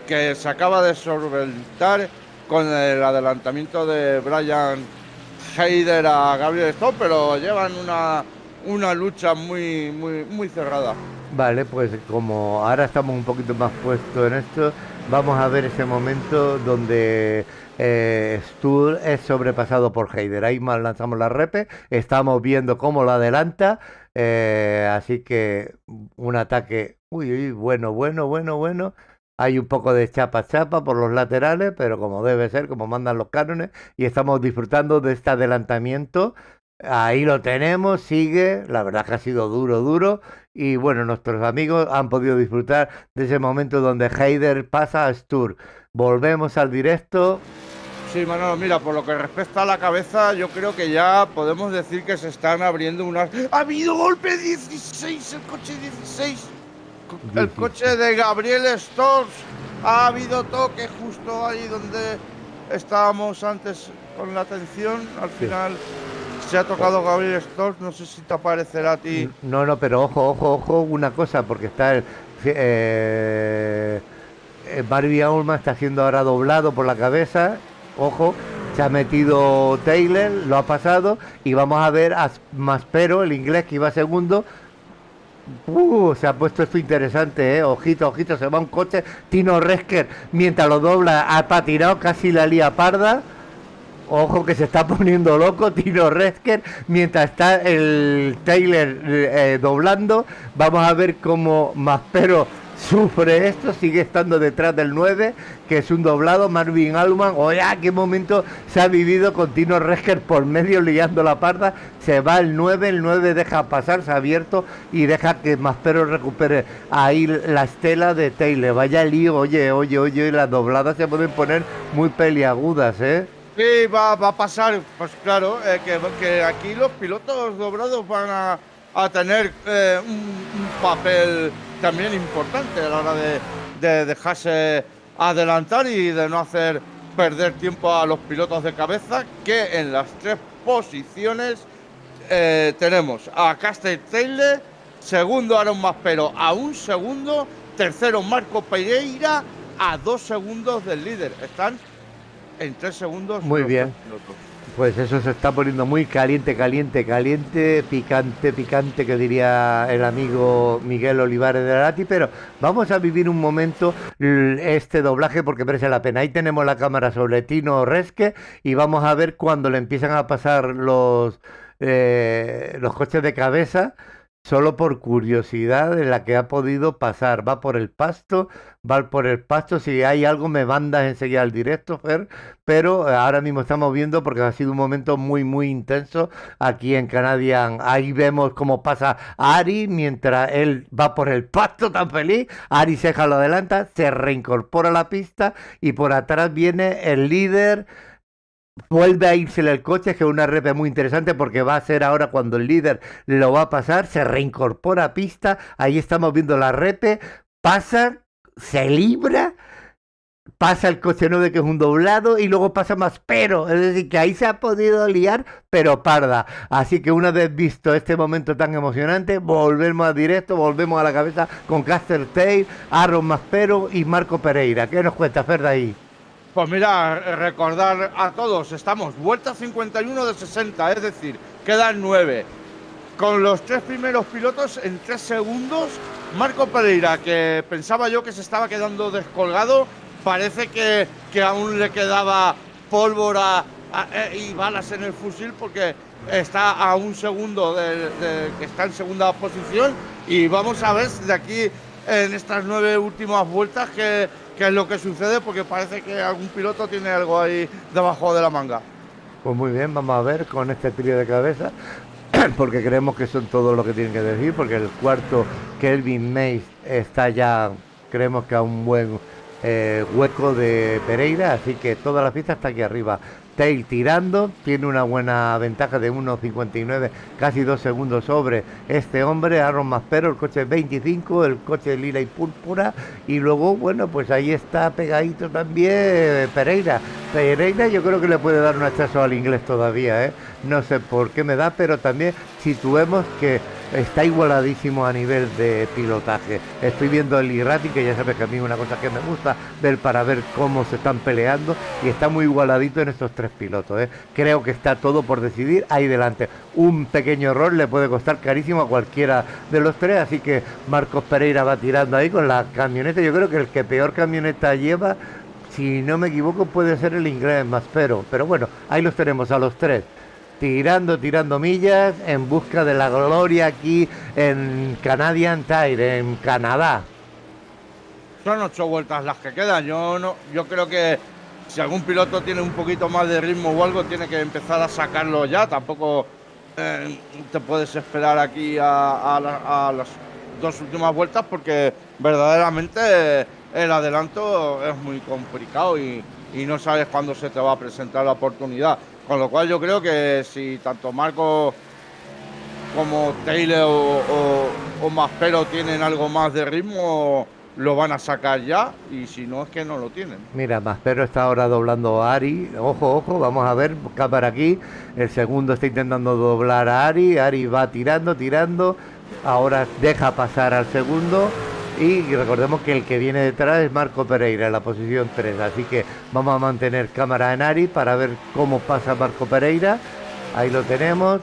que se acaba de solventar con el adelantamiento de Brian Heider a Gabriel Stone, pero llevan una lucha muy cerrada. Vale, pues como ahora estamos un poquito más puestos en esto, vamos a ver ese momento donde Stur es sobrepasado por Heider. Ahí más lanzamos la repe, estamos viendo cómo lo adelanta, así que un ataque, bueno. Hay un poco de chapa por los laterales, pero como debe ser, como mandan los cánones, y estamos disfrutando de este adelantamiento. Ahí lo tenemos, sigue, la verdad que ha sido duro, y bueno, nuestros amigos han podido disfrutar de ese momento donde Heider pasa a Stur. Volvemos al directo. Sí, Manolo, mira, por lo que respecta a la cabeza, yo creo que ya podemos decir que se están abriendo unas... ¡Ha habido golpe 16! El coche 16. El coche de Gabriel Stors. Ha habido toque justo ahí donde estábamos antes con la atención. Al final se ha tocado Gabriel Stors. No sé si te aparecerá a ti. No, pero ojo, una cosa, porque está Barbie Aulman está siendo ahora doblado por la cabeza. Ojo, se ha metido Taylor, lo ha pasado, y vamos a ver a Maspero, el inglés que iba segundo. Se ha puesto esto interesante, ojito, se va un coche, Tino Resker, mientras lo dobla, ha patinado, casi la lía parda. Ojo que se está poniendo loco Tino Resker, mientras está el Taylor doblando. Vamos a ver cómo Maspero sufre esto, sigue estando detrás del 9, que es un doblado, Marvin Alman. Oye, qué momento se ha vivido con Tino Resker por medio liando la parda. Se va el 9 deja pasar, se ha abierto y deja que Maspero recupere ahí la estela de Taylor. Vaya lío, oye, las dobladas se pueden poner muy peliagudas, Sí, va a pasar, pues claro, que aquí los pilotos doblados van a tener un papel también importante a la hora de dejarse adelantar y de no hacer perder tiempo a los pilotos de cabeza, que en las 3 posiciones tenemos a Caster Taylor, segundo Aaron Maspero a 1 segundo, tercero Marco Pereira a 2 segundos del líder. Están en 3 segundos. Muy los bien. tres pilotos. Pues eso se está poniendo muy caliente, picante, que diría el amigo Miguel Olivares de Arati, pero vamos a vivir un momento este doblaje porque merece la pena. Ahí tenemos la cámara sobre Tino Resque y vamos a ver cuando le empiezan a pasar los coches de cabeza. Solo por curiosidad de la que ha podido pasar. Va por el pasto. Si hay algo me mandas enseguida al directo, Fer. Pero ahora mismo estamos viendo porque ha sido un momento muy, muy intenso aquí en Canadian. Ahí vemos cómo pasa Ari mientras él va por el pasto tan feliz. Ari Seja lo adelanta, se reincorpora a la pista y por atrás viene el líder. Vuelve a irse el coche, que es una repe muy interesante porque va a ser ahora cuando el líder lo va a pasar, se reincorpora a pista, ahí estamos viendo la repe, pasa, se libra, pasa el coche 9 que es un doblado y luego pasa Maspero, es decir que ahí se ha podido liar pero parda, así que una vez visto este momento tan emocionante, volvemos al directo, volvemos a la cabeza con Caster Tail, Aaron Maspero y Marco Pereira. ¿Qué nos cuenta Fer de ahí? Pues mira, recordar a todos, estamos vuelta 51 de 60, es decir, quedan 9. Con los 3 primeros pilotos en 3 segundos, Marco Pereira, que pensaba yo que se estaba quedando descolgado, parece que aún le quedaba pólvora y balas en el fusil porque está a 1 segundo de que está en segunda posición y vamos a ver de aquí en estas 9 últimas vueltas qué es lo que sucede, porque parece que algún piloto tiene algo ahí debajo de la manga. Pues muy bien, vamos a ver con este trío de cabeza, porque creemos que son todo lo que tienen que decir, porque el cuarto, Kelvin Mays, está ya, creemos que a un buen hueco de Pereira, así que toda la pista está aquí arriba. Tail tirando, tiene una buena ventaja de 1.59, casi 2 segundos sobre este hombre, Aaron Maspero, el coche 25, el coche lila y púrpura, y luego, bueno, pues ahí está pegadito también Pereira. Pereira yo creo que le puede dar un hachazo al inglés todavía, no sé por qué me da, pero también situemos que está igualadísimo a nivel de pilotaje. Estoy viendo el Irati, que ya sabes que a mí es una cosa que me gusta ver para ver cómo se están peleando, y está muy igualadito en estos 3 pilotos. Creo que está todo por decidir ahí delante. Un pequeño error le puede costar carísimo a cualquiera de los 3, así que Marcos Pereira va tirando ahí con la camioneta. Yo creo que el que peor camioneta lleva, si no me equivoco, puede ser el inglés Maspero, pero bueno, ahí los tenemos a los 3. Tirando millas en busca de la gloria aquí en Canadian Tire, en Canadá. Son 8 vueltas las que quedan. Yo creo que si algún piloto tiene un poquito más de ritmo o algo, tiene que empezar a sacarlo ya. Tampoco te puedes esperar aquí a las 2 últimas vueltas porque verdaderamente el adelanto es muy complicado y no sabes cuándo se te va a presentar la oportunidad. Con lo cual yo creo que si tanto Marco como Taylor o Maspero tienen algo más de ritmo, lo van a sacar ya, y si no es que no lo tienen. Mira, Maspero está ahora doblando a Ari. Ojo, vamos a ver, cámara aquí. El segundo está intentando doblar a Ari. Ari va tirando. Ahora deja pasar al segundo. Y recordemos que el que viene detrás es Marco Pereira en la posición 3. Así que vamos a mantener cámara en Ari para ver cómo pasa Marco Pereira. Ahí lo tenemos.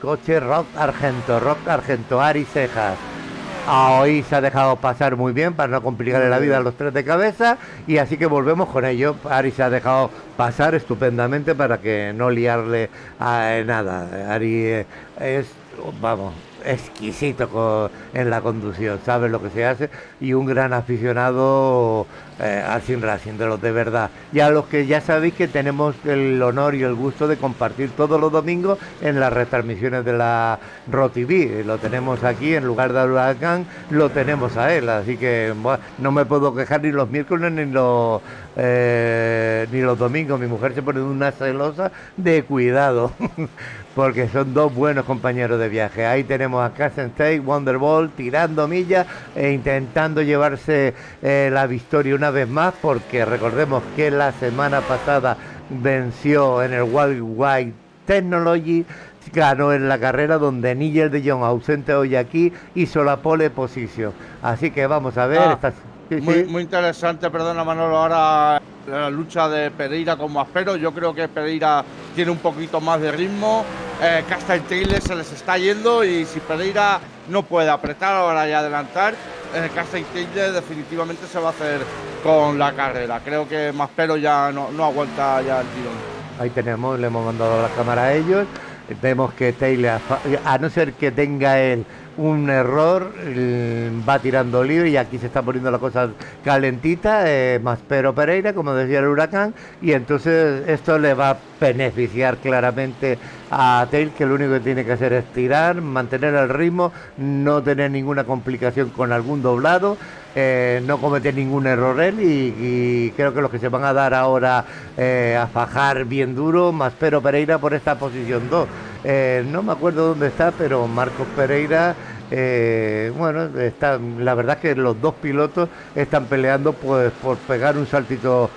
Coche Rock Argento, Ari Cejas. Ahí se ha dejado pasar muy bien para no complicarle la vida a los 3 de cabeza. Y así que volvemos con ello. Ari se ha dejado pasar estupendamente para que no liarle a nada. Ari es, vamos, exquisito en la conducción, sabe lo que se hace, y un gran aficionado al Sim Racing, de los de verdad. Y a los que ya sabéis que tenemos el honor y el gusto de compartir todos los domingos en las retransmisiones de la ROTV. Lo tenemos aquí, en lugar de Huracán, lo tenemos a él, así que bueno, no me puedo quejar ni los miércoles ni los domingos. Mi mujer se pone una celosa de cuidado porque son 2 buenos compañeros de viaje. Ahí tenemos a Carsten Tate, Wonderbolt, tirando millas e intentando llevarse la victoria una vez más, porque recordemos que la semana pasada venció en el Worldwide Technology, ganó en la carrera donde Nigel de Jong, ausente hoy aquí, hizo la pole position. Así que vamos a ver. Ah, muy interesante, perdona Manolo, ahora la lucha de Pereira con Maspero. Yo creo que Pereira tiene un poquito más de ritmo. Casta y Taylor se les está yendo y si Pereira no puede apretar ahora y adelantar, Casta y Taylor definitivamente se va a hacer con la carrera. Creo que Maspero ya no aguanta ya el tirón. Ahí tenemos, le hemos mandado la cámara a ellos. Vemos que Taylor, a no ser que tenga él un error, va tirando libre y aquí se está poniendo la cosa calentita, Maspero Pereira, como decía el Huracán, y entonces esto le va a beneficiar claramente a Taylor, que lo único que tiene que hacer es tirar, mantener el ritmo, no tener ninguna complicación con algún doblado, no cometer ningún error él y creo que los que se van a dar ahora a fajar bien duro, Maspero Pereira por esta posición 2. No me acuerdo dónde está, pero Marcos Pereira, bueno, está, la verdad es que los dos pilotos están peleando pues por pegar un saltito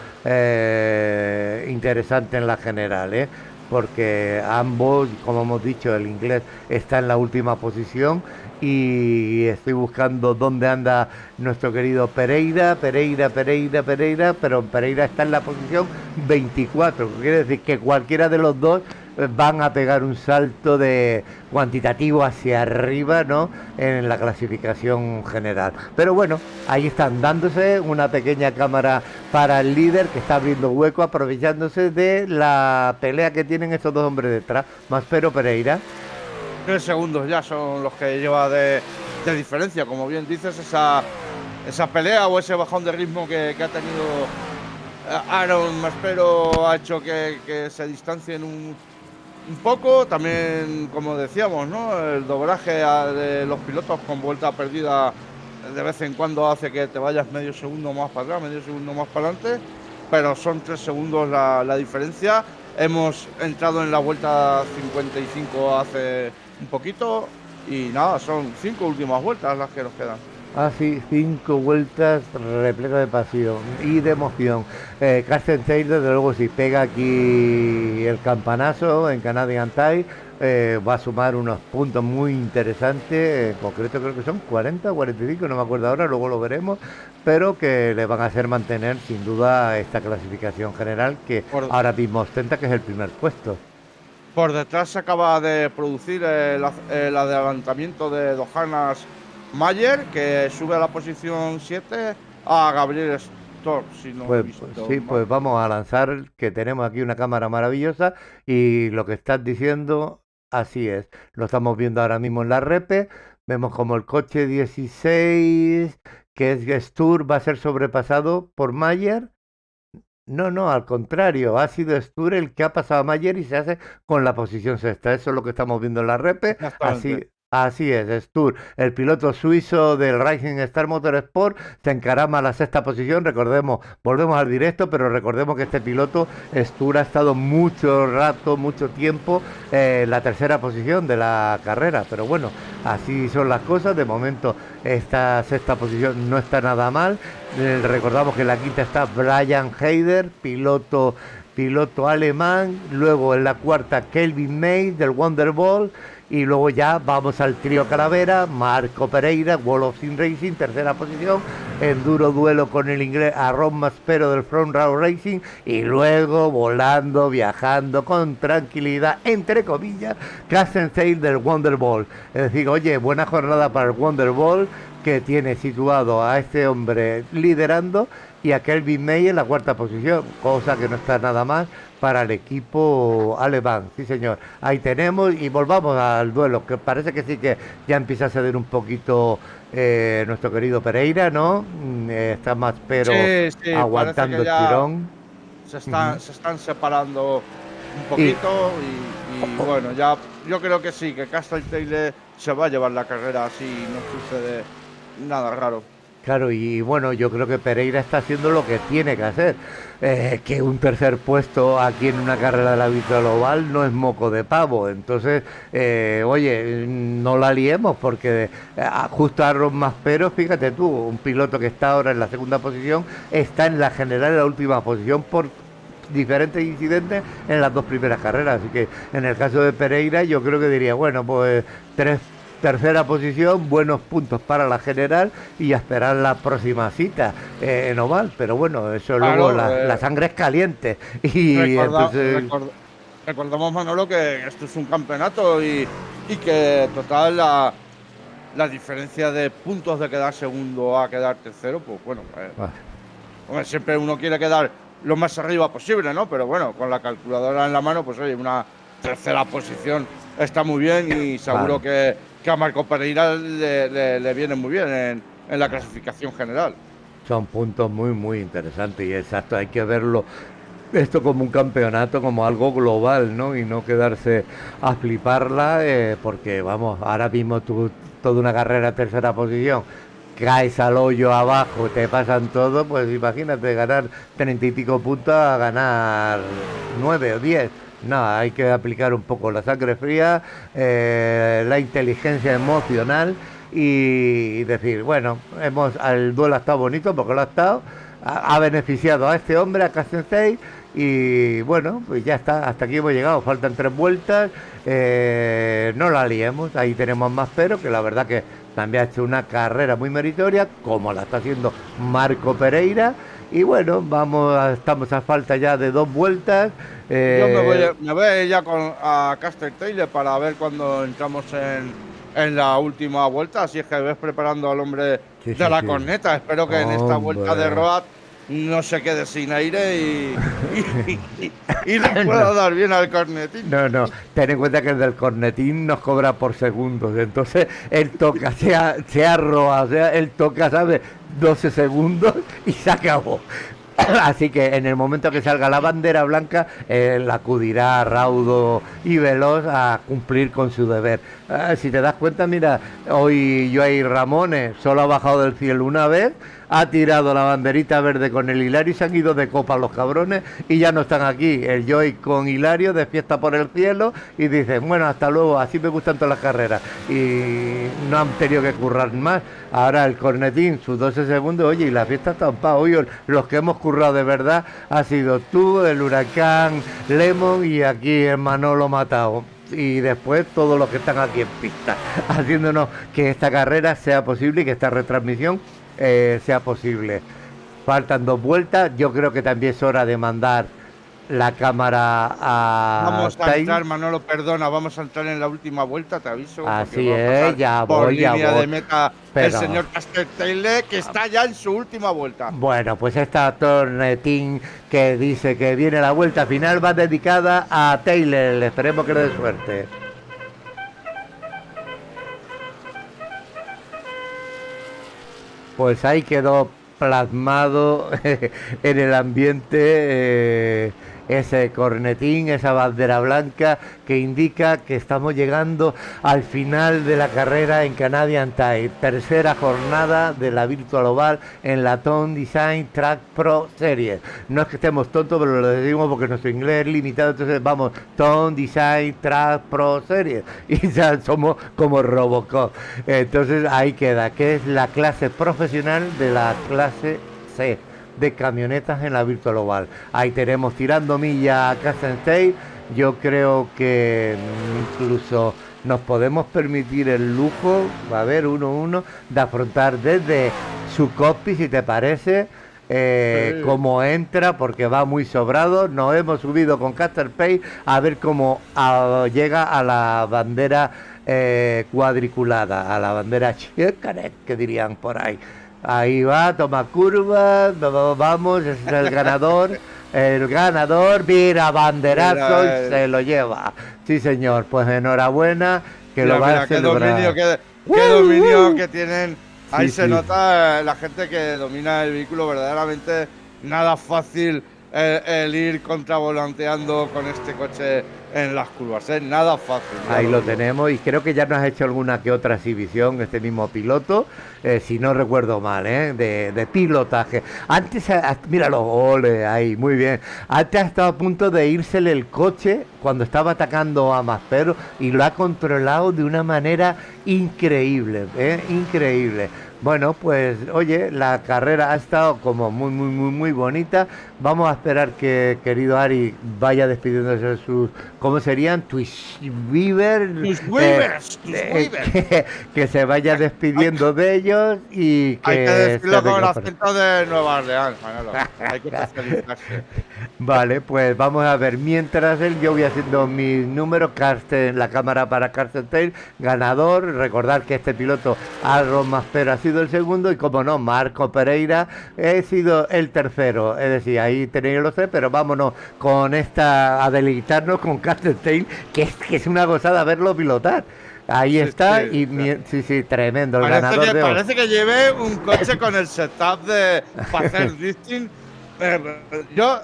interesante en la general, porque ambos, como hemos dicho, el inglés está en la última posición y estoy buscando dónde anda nuestro querido Pereira, pero Pereira está en la posición 24, quiere decir que cualquiera de los dos van a pegar un salto de cuantitativo hacia arriba, ¿no?, en la clasificación general. Pero bueno, ahí están dándose una pequeña cámara para el líder que está abriendo hueco, aprovechándose de la pelea que tienen estos dos hombres detrás, Maspero Pereira. 3 segundos ya son los que lleva de diferencia, como bien dices, esa pelea o ese bajón de ritmo que ha tenido Aaron Maspero ha hecho que se distancien un poco. También, como decíamos, ¿no?, el doblaje de los pilotos con vuelta perdida de vez en cuando hace que te vayas medio segundo más para atrás, medio segundo más para adelante, pero son 3 segundos la diferencia. Hemos entrado en la vuelta 55 hace un poquito y nada, son 5 últimas vueltas las que nos quedan. Sí, 5 vueltas repletas de pasión y de emoción. Carsten Taylor, desde luego, si pega aquí el campanazo en Canadian Tire, va a sumar unos puntos muy interesantes. En concreto creo que son 40 o 45, no me acuerdo ahora, luego lo veremos, pero que le van a hacer mantener sin duda esta clasificación general que ahora mismo ostenta, que es el primer puesto. Por detrás se acaba de producir el adelantamiento de Johannes Mayer, que sube a la posición 7 a Gabriel Storr, si no he visto sí, mal. pues vamos a lanzar, que tenemos aquí una cámara maravillosa y lo que estás diciendo, así es. Lo estamos viendo ahora mismo en la repe. Vemos como el coche 16, que es Storr, va a ser sobrepasado por Mayer. No, al contrario, ha sido Storr el que ha pasado a Mayer y se hace con la posición sexta. Eso es lo que estamos viendo en la repe. Así es, Storr, el piloto suizo del Rising Star Motorsport, se encarama a la sexta posición. Recordemos, volvemos al directo, pero recordemos que este piloto, Storr, ha estado mucho rato, mucho tiempo en la tercera posición de la carrera. Pero bueno, así son las cosas. De momento, esta sexta posición no está nada mal. Recordamos que en la quinta está Brian Heider, piloto alemán. Luego en la cuarta, Kelvin May del Wonderball. Y luego ya vamos al trío Calavera, Marco Pereira, Wall of Sim Racing, tercera posición, en duro duelo con el inglés Aaron Maspero del Front Row Racing, y luego volando, viajando con tranquilidad, entre comillas, Carsten Taylor del Wonderball. Es decir, oye, buena jornada para el Wonderball, que tiene situado a este hombre liderando y a Kelvin May en la cuarta posición, cosa que no está nada mal para el equipo alemán. Sí, señor, ahí tenemos, y volvamos al duelo, que parece que sí que ya empieza a ceder un poquito nuestro querido Pereira, ¿no? Está más, pero sí, aguantando el tirón. Se están separando un poquito y bueno, ya yo creo que sí, que Carsten Taylor se va a llevar la carrera así, no sucede nada raro. Claro, y bueno, yo creo que Pereira está haciendo lo que tiene que hacer, que un tercer puesto aquí en una carrera de la Virtual Oval no es moco de pavo. Entonces, oye, no la liemos, porque justo Aaron Maspero, fíjate tú, un piloto que está ahora en la segunda posición, está en la general en la última posición por diferentes incidentes en las dos primeras carreras. Así que en el caso de Pereira yo creo que diría, bueno, pues tercera posición, buenos puntos para la general y a esperar la próxima cita en Oval. Pero bueno, eso luego Claro, la sangre es caliente. Y entonces, recordamos, Manolo, que esto es un campeonato y que total la diferencia de puntos de quedar segundo a quedar tercero, pues bueno, hombre, siempre uno quiere quedar lo más arriba posible, ¿no? Pero bueno, con la calculadora en la mano, pues oye, una tercera posición está muy bien y seguro que a Marco Pereira le viene muy bien en la clasificación general. son puntos muy, muy interesantes y exacto, hay que verlo esto como un campeonato, como algo global, ¿no? Y no quedarse a fliparla, porque vamos, ahora mismo tú, toda una carrera tercera posición, caes al hoyo abajo, te pasan todo, pues imagínate ganar 30 y pico puntos a ganar 9 o 10. No, hay que aplicar un poco la sangre fría, la inteligencia emocional y decir, bueno, el duelo ha estado bonito porque lo ha estado, ha beneficiado a este hombre, a Castensei, y bueno, pues ya está, hasta aquí hemos llegado, faltan 3 vueltas, no la liemos, ahí tenemos más pero, que la verdad que también ha hecho una carrera muy meritoria, como la está haciendo Marco Pereira, y bueno, estamos a falta ya de 2 vueltas. Yo me voy ya a Caster Taylor para ver cuando entramos en la última vuelta, así es que ves preparando al hombre Sí, de sí, la sí. corneta. Espero que en esta vuelta de Hombre. Road no se quede sin aire y le pueda dar bien al cornetín. No, ten en cuenta que el del cornetín nos cobra por segundos, entonces él toca, sea Roa, él toca, ¿sabes? 12 segundos y se acabó. Así que en el momento que salga la bandera blanca, él acudirá raudo y veloz a cumplir con su deber. Si te das cuenta, mira, hoy Joey Ramones solo ha bajado del cielo una vez, ha tirado la banderita verde con el Hilario y se han ido de copa los cabrones y ya no están aquí. El Joey con Hilario de fiesta por el cielo y dicen, bueno, hasta luego, así me gustan todas las carreras. Y no han tenido que currar más. Ahora el cornetín, sus 12 segundos, oye, y la fiesta está en paz. Oye, los que hemos currado de verdad ha sido tú, el Huracán, Lemon y aquí el Manolo Matao. Y después todos los que están aquí en pista, haciéndonos que esta carrera sea posible y que esta retransmisión sea posible. Faltan 2 vueltas, yo creo que también es hora de mandar la cámara a Vamos a Time. entrar, Manolo, perdona, vamos a entrar en la última vuelta, te aviso. Así porque va a es, pasar ya por voy, ya línea voy. de meta Pero- el señor Caster Taylor, que está ya en su última vuelta. Bueno, pues esta tornetín que dice que viene la vuelta final va dedicada a Taylor. Esperemos que le dé suerte. Pues ahí quedó plasmado en el ambiente ese cornetín, esa bandera blanca que indica que estamos llegando al final de la carrera en Canadian Tire, tercera jornada de la Virtual Oval en la Tone Design Track Pro Series. No es que estemos tontos, pero lo decimos porque nuestro inglés es limitado, entonces vamos, Tone Design Track Pro Series, y ya somos como Robocop. Entonces ahí queda, que es la clase profesional de la clase C de camionetas en la Virtual Oval. Ahí tenemos tirando milla a Castensei. Yo creo que incluso nos podemos permitir el lujo, a ver, 1-1, de afrontar desde su cockpit, si te parece, cómo entra, porque va muy sobrado. Nos hemos subido con Caster Pay a ver cómo llega a la bandera cuadriculada, a la bandera Chircanet, que dirían por ahí. Ahí va, toma curva, vamos, es el ganador. El ganador, mira, banderazo y se lo lleva. Sí, señor, pues enhorabuena, que Mira, lo va mira, a celebrar. qué dominio que tienen. Ahí Sí, se sí. nota la gente que domina el vehículo, verdaderamente nada fácil el ir contravolanteando con este coche en las curvas, ¿eh? Nada fácil. ya Ahí lo digo. tenemos y creo que ya nos ha hecho alguna que otra exhibición este mismo piloto, si no recuerdo mal, de pilotaje. Antes, míralo, ole, ahí, muy bien. Antes ha estado a punto de írsele el coche cuando estaba atacando a Maspero y lo ha controlado de una manera increíble, increíble. Bueno, pues oye, la carrera ha estado como muy bonita. Vamos a esperar que querido Ari vaya despidiéndose de sus, ¿cómo serían? Twitter, Tus Weavers, tus Weavers. que se vaya despidiendo de ellos y Hay que que decirlo se con el venga por- acento de Nueva Orleans, Manolo. Hay que especializarse. Vale, pues vamos a ver. Mientras yo voy haciendo mis números, Carsten, la cámara para Carsten Tail, ganador. Recordar que este piloto, Aaron Maspero, ha sido el segundo y, como no, Marco Pereira ha sido el tercero. Es decir, ahí tenéis los tres, pero vámonos con esta, a deleitarnos con Carsten Tail, que es una gozada verlo pilotar. Ahí Sí, está, sí, y sí, tremendo, el ganador de hoy. Parece que lleve un coche con el setup para hacer drifting. Yo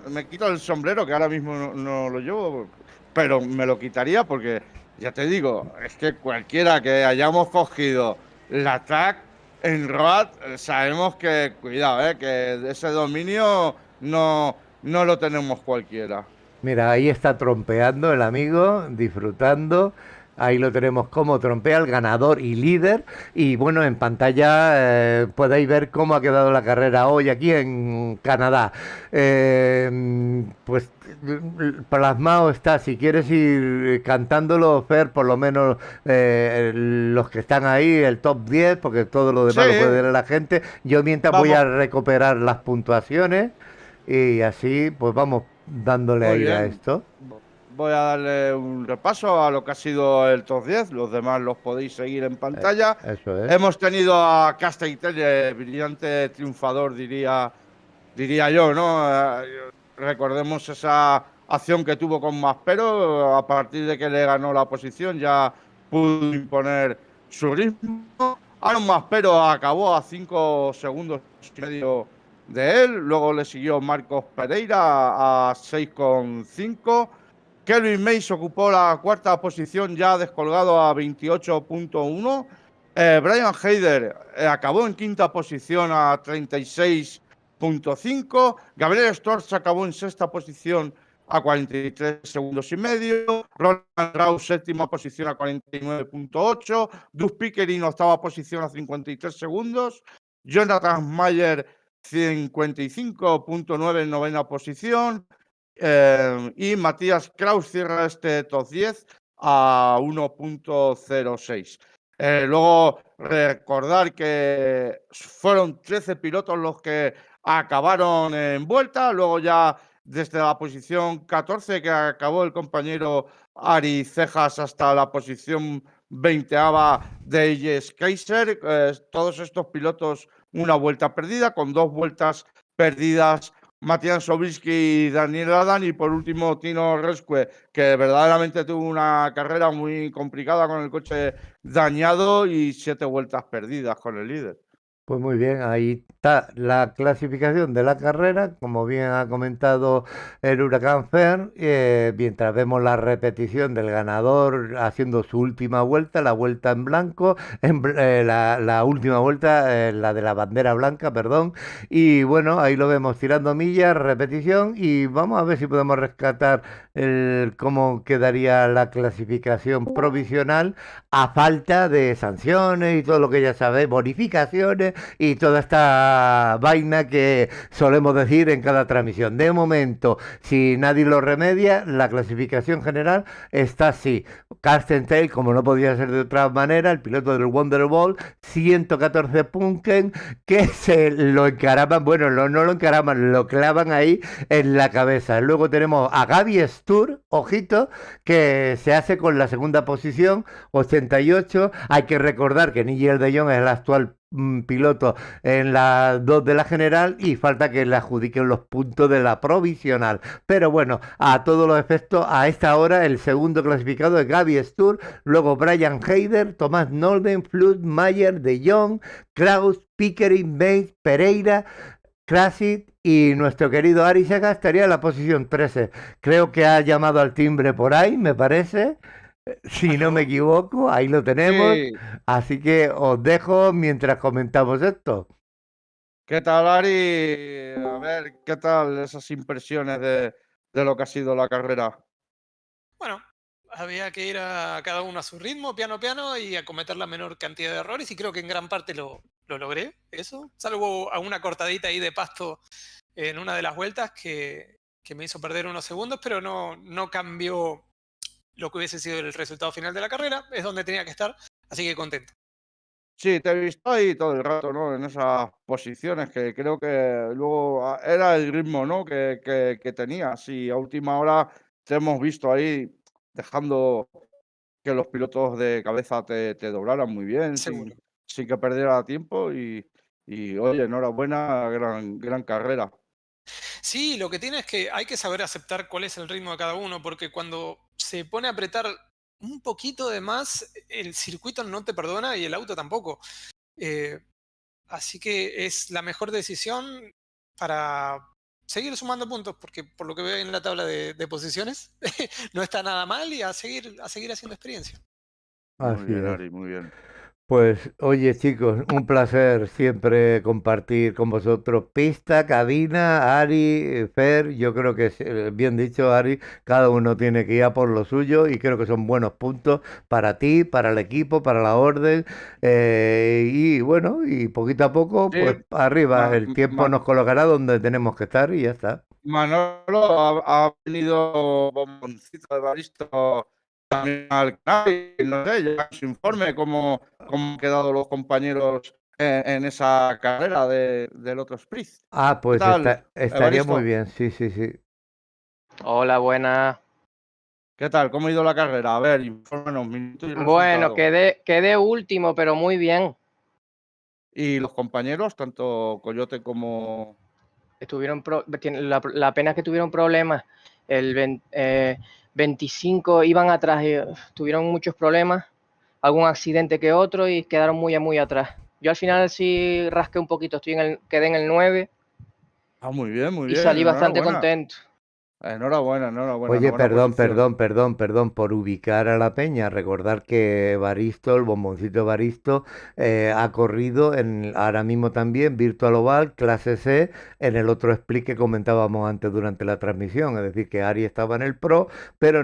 me quito el sombrero, que ahora mismo no lo llevo, pero me lo quitaría porque, ya te digo, es que cualquiera que hayamos cogido la track en Road, sabemos que, cuidado, que ese dominio no lo tenemos cualquiera. Mira, ahí está trompeando el amigo, disfrutando. Ahí lo tenemos como trompea el ganador y líder. Y bueno, en pantalla podéis ver cómo ha quedado la carrera hoy aquí en Canadá. Pues plasmado está. Si quieres ir cantándolo, Fer, por lo menos los que están ahí, el top 10, porque todo lo demás Sí, lo puede leer la gente. Yo mientras voy vamos, a recuperar las puntuaciones y así pues vamos dándole muy aire a bien. esto. Voy a darle un repaso a lo que ha sido el top 10. Los demás los podéis seguir en pantalla. Eso es. Hemos tenido a Castelltel, brillante triunfador, diría yo, ¿no? Recordemos esa acción que tuvo con Maspero. A partir de que le ganó la posición, ya pudo imponer su ritmo. Aaron Maspero acabó a 5 segundos y medio de él. Luego le siguió Marcos Pereira a 6,5. Kelvin Mays ocupó la cuarta posición, ya descolgado a 28,1. Brian Heider acabó en quinta posición a 36,5. Gabriel Storch acabó en sexta posición a 43 segundos y medio. Roland Raus, séptima posición a 49,8. Doug Pickering, octava posición a 53 segundos. Jonathan Mayer, 55,9 en novena posición. Y Matías Kraus cierra este top 10 a 1,06. Luego recordar que fueron 13 pilotos los que acabaron en vuelta. Luego ya desde la posición 14 que acabó el compañero Ari Cejas hasta la posición 20ª de J.S. Kaiser. Todos estos pilotos una vuelta perdida, con 2 vueltas perdidas Matías Sobinski y Daniel Adan, y por último Tino Rescue, que verdaderamente tuvo una carrera muy complicada con el coche dañado y 7 vueltas perdidas con el líder. Pues muy bien, ahí está la clasificación de la carrera, como bien ha comentado el Huracán Fer, mientras vemos la repetición del ganador haciendo su última vuelta, la vuelta en blanco, la última vuelta, la de la bandera blanca, perdón, y bueno, ahí lo vemos tirando millas, repetición, y vamos a ver si podemos rescatar cómo quedaría la clasificación provisional a falta de sanciones y todo lo que ya sabéis, bonificaciones y toda esta vaina que solemos decir en cada transmisión. De momento, si nadie lo remedia, la clasificación general está así. Carsten Tail, como no podía ser de otra manera, el piloto del Wonderball, 114 Punken, que se lo encaraman, bueno, no lo encaraman, lo clavan ahí en la cabeza. Luego tenemos a Gaby Stur, ojito, que se hace con la segunda posición, 88. Hay que recordar que Nigel de Jong es el actual piloto en la 2 de la general y falta que le adjudiquen los puntos de la provisional. Pero bueno, a todos los efectos, a esta hora el segundo clasificado es Gaby Stur, luego Brian Heider, Tomás Nolden, Flood, Mayer, De Jong, Kraus, Pickering, Bates, Pereira, Krasic y nuestro querido Ari Sega estaría en la posición 13. Creo que ha llamado al timbre por ahí, me parece. Si no me Claro. equivoco, ahí lo tenemos. Sí. Así que os dejo mientras comentamos esto. ¿Qué tal, Ari? A ver, ¿qué tal esas impresiones de lo que ha sido la carrera? Bueno, había que ir a cada uno a su ritmo, piano piano, y a cometer la menor cantidad de errores, y creo que en gran parte lo logré, eso, salvo a una cortadita ahí de pasto en una de las vueltas que me hizo perder unos segundos, pero no cambió lo que hubiese sido el resultado final de la carrera, es donde tenía que estar, así que contento. Sí, te he visto ahí todo el rato, ¿no? En esas posiciones que creo que luego era el ritmo, ¿no? Que tenías y a última hora te hemos visto ahí dejando que los pilotos de cabeza te doblaran muy bien, Seguro. sin que perdiera tiempo y oye, enhorabuena, gran carrera. Sí, lo que tiene es que hay que saber aceptar cuál es el ritmo de cada uno, porque cuando se pone a apretar un poquito de más, el circuito no te perdona y el auto tampoco. Eh, Así que es la mejor decisión para seguir sumando puntos, porque por lo que veo en la tabla de posiciones, no está nada mal, y a seguir haciendo experiencia. Muy Así bien, es. Ari, muy bien. Pues oye chicos, un placer siempre compartir con vosotros pista, cabina, Ari, Fer, yo creo que es bien dicho Ari, cada uno tiene que ir a por lo suyo y creo que son buenos puntos para ti, para el equipo, para la orden y bueno, y poquito a poco Sí, pues arriba, ma- el tiempo ma- nos colocará donde tenemos que estar y ya está. Manolo ha venido Bomboncito de Baristo también al canal y no sé, ya su informe cómo han quedado los compañeros en esa carrera del otro sprint. Ah, ¿Qué pues tal, estaría muy Evaristo? bien, sí, sí, sí. Hola, buenas. ¿Qué tal? ¿Cómo ha ido la carrera? A ver, infórmanos, minutos y Bueno, resultados. quedé último, pero muy bien. Y los compañeros, tanto Coyote como... La pena es que tuvieron problemas. El 25 iban atrás y tuvieron muchos problemas, algún accidente que otro y quedaron muy atrás. Yo al final sí rasqué un poquito, quedé en el 9 Ah, muy y bien, salí bastante enhorabuena. contento. Oye, Buena posición. perdón, por ubicar a la peña. Recordar que Evaristo, el bomboncito Evaristo, ha corrido ahora mismo también Virtual Oval, clase C, en el otro split que comentábamos antes durante la transmisión. Es decir, que Ari estaba en el Pro, pero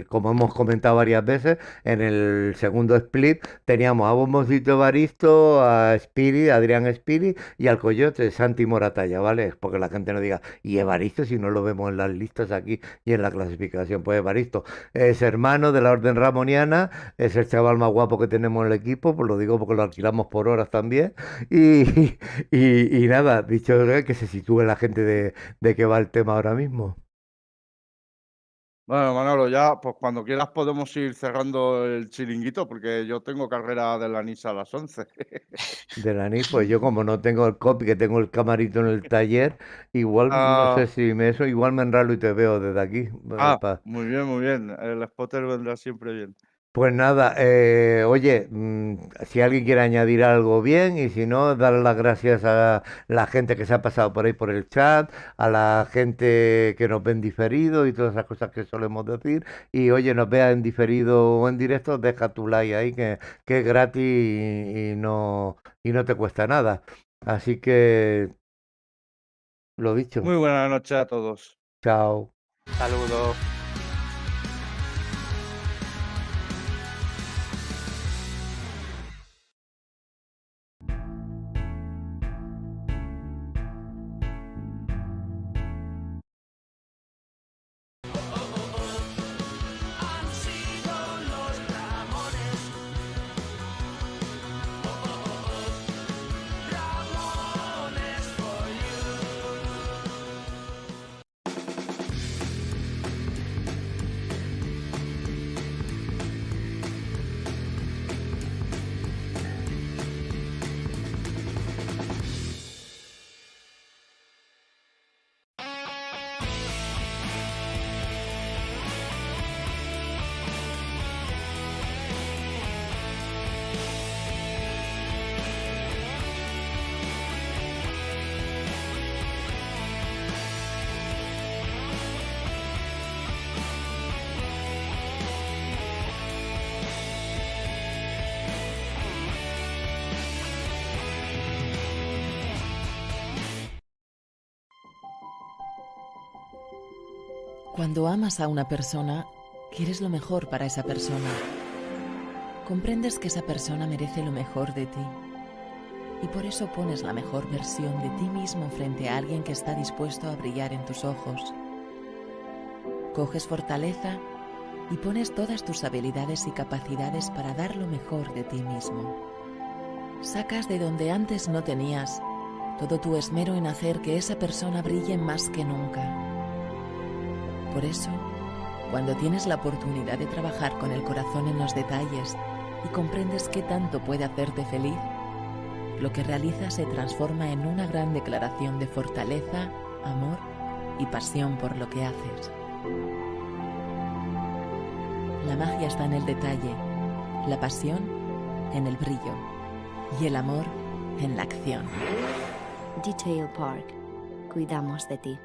como hemos comentado varias veces, en el segundo split teníamos a bomboncito Evaristo, a Spirit, a Adrián Spirit y al Coyote Santi Moratalla, ¿vale? Porque la gente no diga, y Evaristo si no lo vemos en las listas aquí y en la clasificación. Pues Evaristo es hermano de la Orden Ramoniana, es el chaval más guapo que tenemos en el equipo, pues lo digo porque lo alquilamos por horas también. Y, y nada, dicho que se sitúe la gente de qué va el tema ahora mismo. Bueno, Manolo, ya, pues cuando quieras podemos ir cerrando el chiringuito, porque yo tengo carrera de la NISA a las 11. De la NIF, pues yo como no tengo el copy, que tengo el camarito en el taller, igual, no sé Ah, si igual me enralo y te veo desde aquí. muy bien. El spotter vendrá siempre bien. Pues nada, oye, si alguien quiere añadir algo bien y si no, dar las gracias a la gente que se ha pasado por ahí por el chat, a la gente que nos ve en diferido y todas esas cosas que solemos decir. Y oye, nos vea en diferido o en directo, deja tu like ahí que es gratis y no te cuesta nada. Así que, lo dicho, Muy buenas noches a todos. chao. Saludos. Cuando amas a una persona, quieres lo mejor para esa persona. Comprendes que esa persona merece lo mejor de ti. Y por eso pones la mejor versión de ti mismo frente a alguien que está dispuesto a brillar en tus ojos. Coges fortaleza y pones todas tus habilidades y capacidades para dar lo mejor de ti mismo. Sacas de donde antes no tenías todo tu esmero en hacer que esa persona brille más que nunca. Por eso, cuando tienes la oportunidad de trabajar con el corazón en los detalles y comprendes qué tanto puede hacerte feliz, lo que realizas se transforma en una gran declaración de fortaleza, amor y pasión por lo que haces. La magia está en el detalle, la pasión en el brillo y el amor en la acción. Detail Park. Cuidamos de ti.